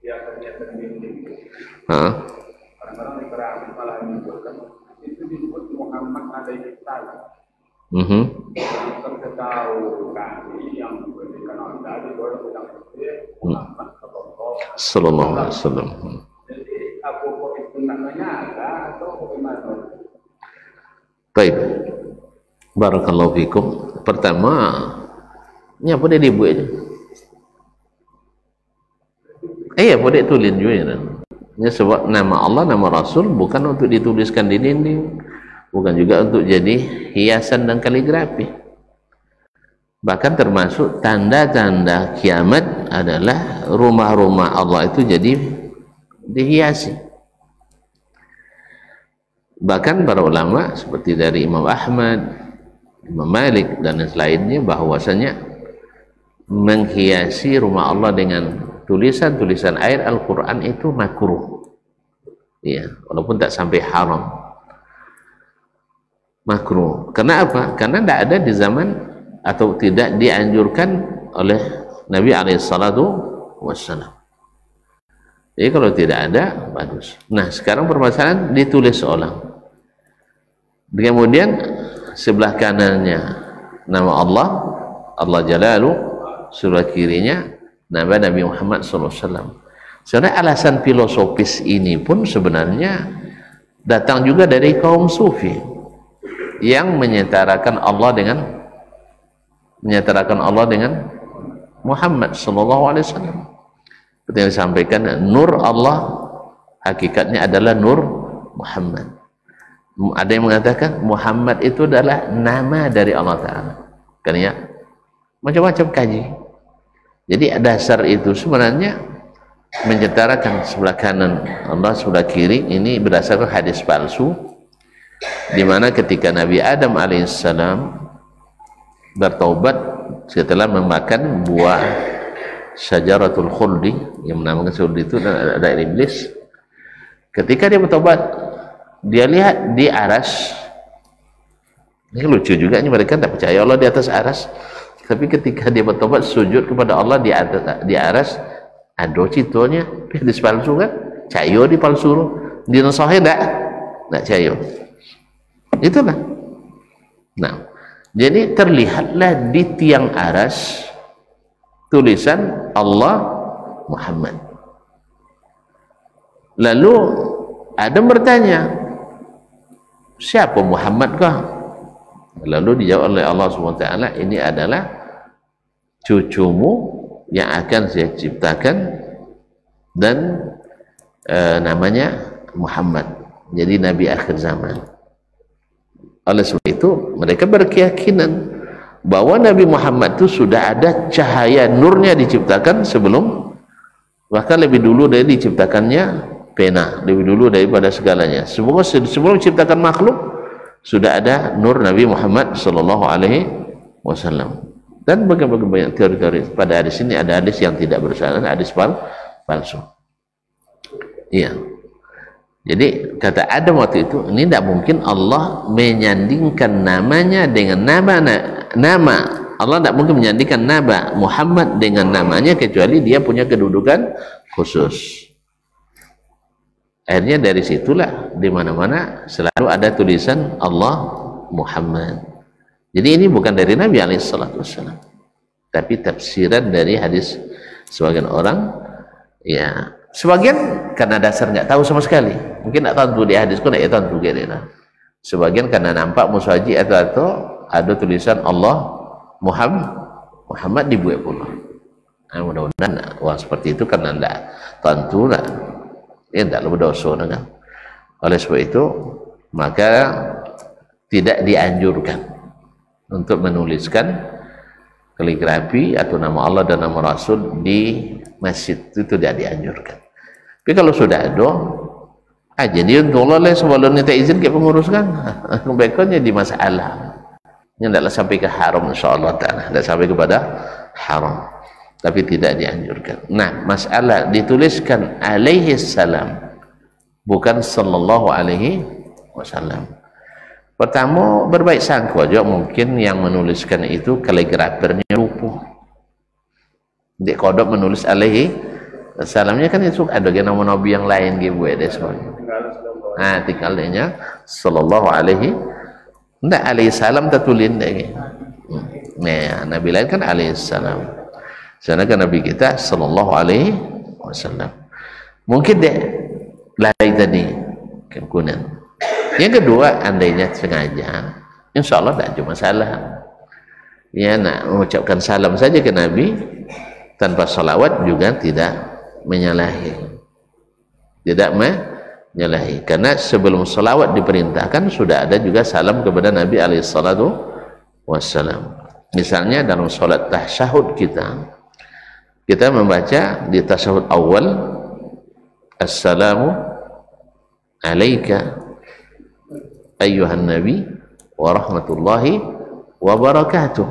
biasanya terbimbing. Orang-orang di perang malah menyebutkan itu disebut Muhammad alaihi salam. Terketahui kami yang dikenal dari orang bilang Muhammad Sallallahu alaihi wasallam. Jadi apa itu namanya ada atau bagaimana? Baik. Barakallahu fikum. Pertama, ini apa dia dibuat aja? Apa dia tulis juga ya? Ini sebab nama Allah, nama Rasul bukan untuk dituliskan di dinding, bukan juga untuk jadi hiasan dan kaligrafi. Bahkan termasuk tanda-tanda kiamat adalah rumah-rumah Allah itu jadi dihiasi. Bahkan para ulama seperti dari Imam Ahmad, Imam Malik dan lainnya bahwasanya menghiasi rumah Allah dengan tulisan-tulisan ayat Al-Quran itu makruh. Ya, walaupun tak sampai haram. Makruh. Karena apa? Karena tidak ada di zaman atau tidak dianjurkan oleh Nabi SAW. Jadi kalau tidak ada, bagus. Nah, sekarang permasalahan ditulis orang. Kemudian sebelah kanannya nama Allah, Allah Jalalu, sebelah kirinya nama Nabi Muhammad SAW. Sebenarnya alasan filosofis ini pun sebenarnya datang juga dari kaum sufi yang menyetarakan Allah dengan Muhammad SAW. Seperti yang disampaikan, nur Allah hakikatnya adalah nur Muhammad. Ada yang mengatakan Muhammad itu adalah nama dari Allah Ta'ala. Kan ya? Macam-macam kaji. Jadi dasar itu sebenarnya menyetarakan sebelah kanan Allah, sebelah kiri, ini berdasarkan hadis palsu, di mana ketika Nabi Adam alaihissalam bertaubat setelah memakan buah syajaratul khuldi, yang menamakan khuldi itu ada iblis. Ketika dia bertaubat, dia lihat di aras. Ini lucu juga, ini mereka tak percaya Allah di atas aras. Tapi ketika dia bertobat sujud kepada Allah di aras, ada citonya, hadis palsu kan? Cayo di palsu, di nasahnya tak cayo. Itulah. Nah, jadi terlihatlah di tiang aras tulisan Allah Muhammad. Lalu Adam bertanya, siapa Muhammad kah? Lalu dijawab oleh Allah SWT, ini adalah cucumu yang akan saya ciptakan dan namanya Muhammad, jadi Nabi akhir zaman. Oleh sebab itu mereka berkeyakinan bahwa Nabi Muhammad itu sudah ada cahaya nurnya diciptakan sebelum, bahkan lebih dulu dari diciptakannya pena, lebih dulu daripada segalanya. Sebelum menciptakan makhluk sudah ada nur Nabi Muhammad sallallahu alaihi wasallam. Dan banyak teori-teori pada hadis ini. Ada hadis yang tidak bersalah, hadis palsu. Iya. Jadi kata Adam waktu itu, ini tidak mungkin Allah menyandingkan namanya dengan nama Allah, tidak mungkin menyandingkan nama Muhammad dengan namanya kecuali dia punya kedudukan khusus. Akhirnya dari situlah di mana-mana selalu ada tulisan Allah Muhammad. Jadi ini bukan dari Nabi SAW, tapi tafsiran dari hadis sebagian orang. Ya, sebagian karena dasar nggak tahu sama sekali, mungkin nggak tahu di hadis pun nggak tahu gitu. Sebagian karena nampak muswaji atau ada tulisan Allah Muhammad dibuat pula. Nah, mudah-mudahan seperti itu karena nggak tentu lah. Ya tidak lebih dosa kan. Oleh sebab itu maka tidak dianjurkan untuk menuliskan kaligrafi atau nama Allah dan nama Rasul di masjid, itu tidak dianjurkan. Tapi kalau sudah ada jadi untuk Allah sebelum minta izin ke pengurus kan, baiknya di masalah Ini tidaklah sampai ke haram insyaallah taala, tidak sampai kepada haram, tapi tidak dianjurkan. Nah, masalah dituliskan alaihi salam bukan sallallahu alaihi wasallam. Pertama, berbaik sangka juga mungkin yang menuliskan itu kaligrafernya lupa. Dia kodok menulis alaihi salamnya kan itu ada nama nabi yang lain gitu buat dia semua. Nah, tinggal dia sallallahu alaihi, enggak alaihi salam tertulis lagi. Nah, nabi lain kan alaihi salam. Sedangkan nabi kita sallallahu alaihi wasallam. Mungkin dia lain tadi kekunan. Yang kedua, andainya sengaja, insyaallah tidak cuma salah. Ya, nak mengucapkan salam saja ke Nabi tanpa salawat juga tidak menyalahi. Tidak menyalahi. Karena sebelum salawat diperintahkan sudah ada juga salam kepada Nabi alaihi salatu wassalam. Misalnya dalam salat tasyahud kita membaca di tasyahud awal, assalamu alaika ayyuhan nabi wa rahmatullahi wa barakatuh.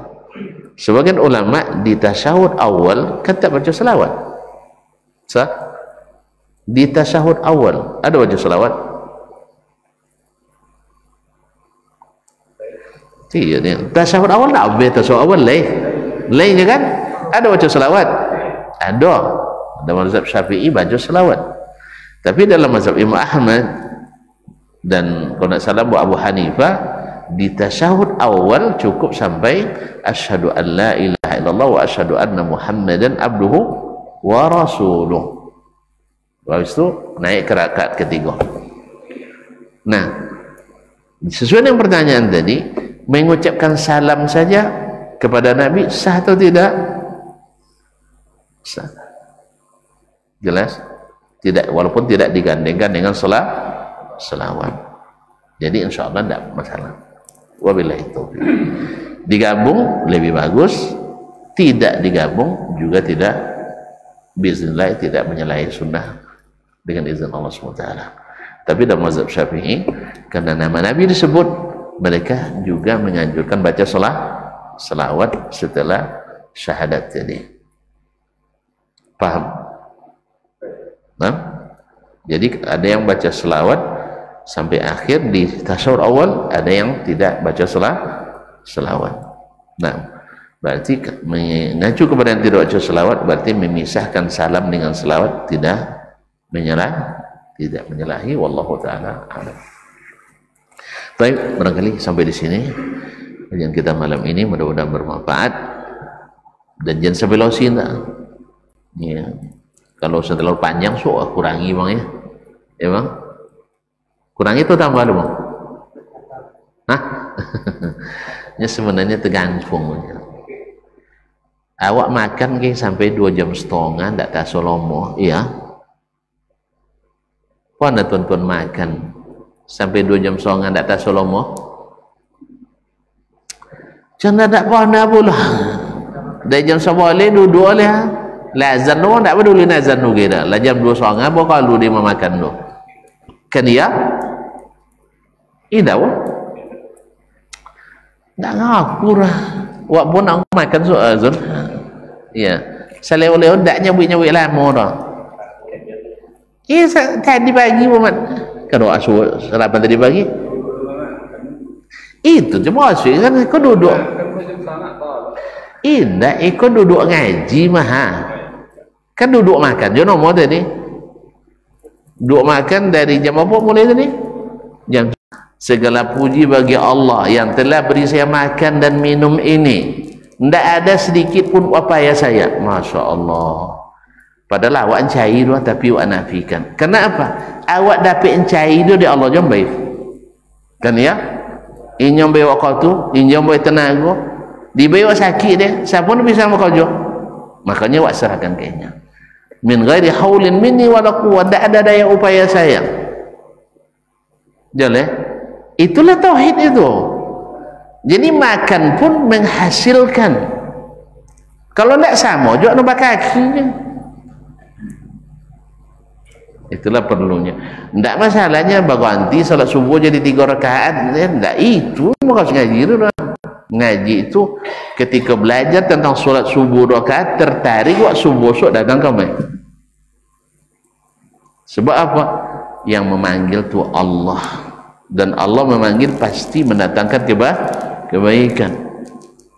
Sebagian ulama di tasyahud awal kan tak baca selawat. Sah? Di tasyahud awal ada baca selawat? Iya, tasyahud awal tak boleh, tasyahud awal lainnya kan? Ada baca selawat? Ada. Dalam mazhab Syafi'i baca selawat. Tapi dalam mazhab Imam Ahmad dan kalau nak salah buat Abu Hanifah, di tasyahud awal cukup sampai asyhadu an la ilaha illallah wa asyhadu anna muhammadan abduhu wa rasuluh. Habis itu naik ke rakaat ketiga. Nah, sesuai dengan pertanyaan tadi, mengucapkan salam saja kepada Nabi sah atau tidak? Sah. Jelas? Tidak, walaupun tidak digandengkan dengan selawat. Jadi insyaallah tidak masalah. Wabillahi taufiq. Digabung lebih bagus, tidak digabung juga tidak, bismillah, tidak menyalahi sunnah dengan izin Allah SWT. Tapi dalam mazhab Syafi'i, karena nama Nabi disebut, mereka juga menganjurkan baca selawat setelah syahadat tadi. Paham? Nah, jadi ada yang baca selawat sampai akhir di tasyahud awal, ada yang tidak baca selawat. Nah, berarti mengacu kepada yang tidak baca selawat berarti memisahkan salam dengan selawat, tidak menyalahi. Wallahu taala a'lam. Baik, barangkali sampai di sini kajian kita malam ini, mudah-mudahan bermanfaat dan jangan sampai losin tak? Ya. Kalau terlalu panjang kurangi bang ya. Ya bang? Kurangi itu tambah dulu bang? Hah? Ya sebenarnya tergantung. Awak makan sampai 2 jam setengah tak tahu lomo, iya. Mana tuan-tuan makan sampai 2 jam setengah tak tahu lomo? Jangan tak pernah pula. Dari jam 11 duduk lah. Lazan tu tak peduli nazan tu kira. Lah jam 2 setengah apa kalau dia makan tu? Kan dia? Ida wah. Tak ngaku lah. Wak pun nak makan so azan. Ya. Selewah-lewah tak nyabik-nyabik lama dah. Tadi pagi Muhammad. Kalau asyik sarapan tadi pagi. Itu cuma asyik kan kau duduk. Indah, kau duduk ngaji mah. Kan duduk makan. Jangan nombor tadi. Duduk makan dari jam apa mulai tadi? Jam. Segala puji bagi Allah yang telah beri saya makan dan minum ini. Tidak ada sedikit pun upaya saya. Masya Allah. Padahal awak cair tu tapi awak nafikan. Kenapa? Awak dapat cair tu di Allah jombai. Kan ya? Ini jombai waktu tu, ini jombai tenaga. Dibawa sakit dia, siapa pun bisa bekerja. Makanya awak serahkan kayaknya. Min ghairi haulin minni wala quwwah, tidak ada daya upaya saya. Jelas? Itulah tauhid itu. Jadi makan pun menghasilkan. Kalau tidak sama, juga nampak kakinya. Itulah perlunya. Tidak masalahnya berganti salat subuh jadi 3 rakaat. Tidak itu, maka ngaji itu. Ngaji itu ketika belajar tentang solat subuh 2 rakaat, tertarik waktu subuh sok dagang kami. Sebab apa? Yang memanggil itu Allah, dan Allah memanggil pasti mendatangkan kebaikan.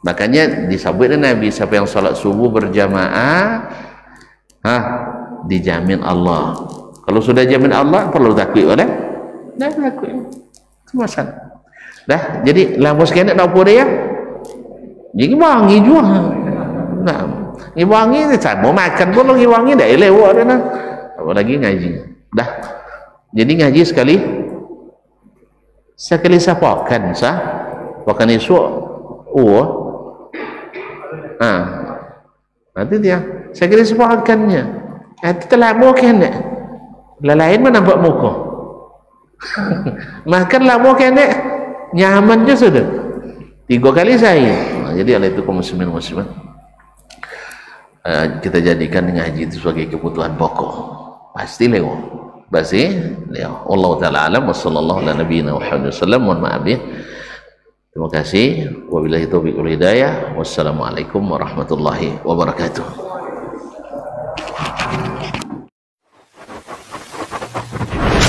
Makanya disebut Nabi, siapa yang solat subuh berjamaah, dijamin Allah. Kalau sudah jamin Allah, perlu takut oleh? Dah takut. Cuma sana. Dah, jadi lamos kena nak apa dia? Jadi wangi juga. Nah, ni wangi ni sama makan pun lagi wangi dah lewat dah. Apa lagi ngaji. Dah. Jadi ngaji sekali sapakan sah. Pakan esok. Nanti dia sekali sapakannya. Kita lama kena. Lain mana nampak muka. Makan lama kena. Nyaman je sudah 3 kali saya. Jadi oleh itu kaum muslimin muslimat, kita jadikan ngaji itu sebagai kebutuhan pokok. Pasti lewat. Allah taala alam wa sallallahu ala nabiyina Muhammad sallam. Mohon maaf ya. Terima kasih. Wabillahi taufiq wal hidayah. Wassalamualaikum warahmatullahi wabarakatuh.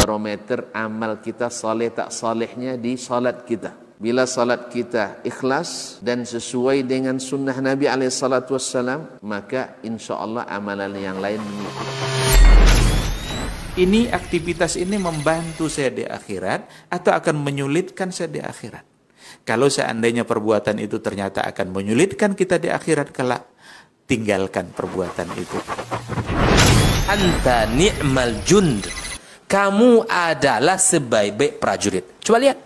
Barometer amal kita saleh tak salehnya di salat kita. Bila salat kita ikhlas dan sesuai dengan sunnah Nabi SAW, maka insya Allah amalan yang lain mengikut. Ini aktivitas ini membantu saya di akhirat atau akan menyulitkan saya di akhirat? Kalau seandainya perbuatan itu ternyata akan menyulitkan kita di akhirat kelak, tinggalkan perbuatan itu. Anta ni'mal jund. Kamu adalah sebaik-baik prajurit. Coba lihat.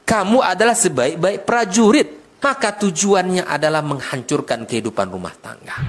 Kamu adalah sebaik-baik prajurit. Maka tujuannya adalah menghancurkan kehidupan rumah tangga.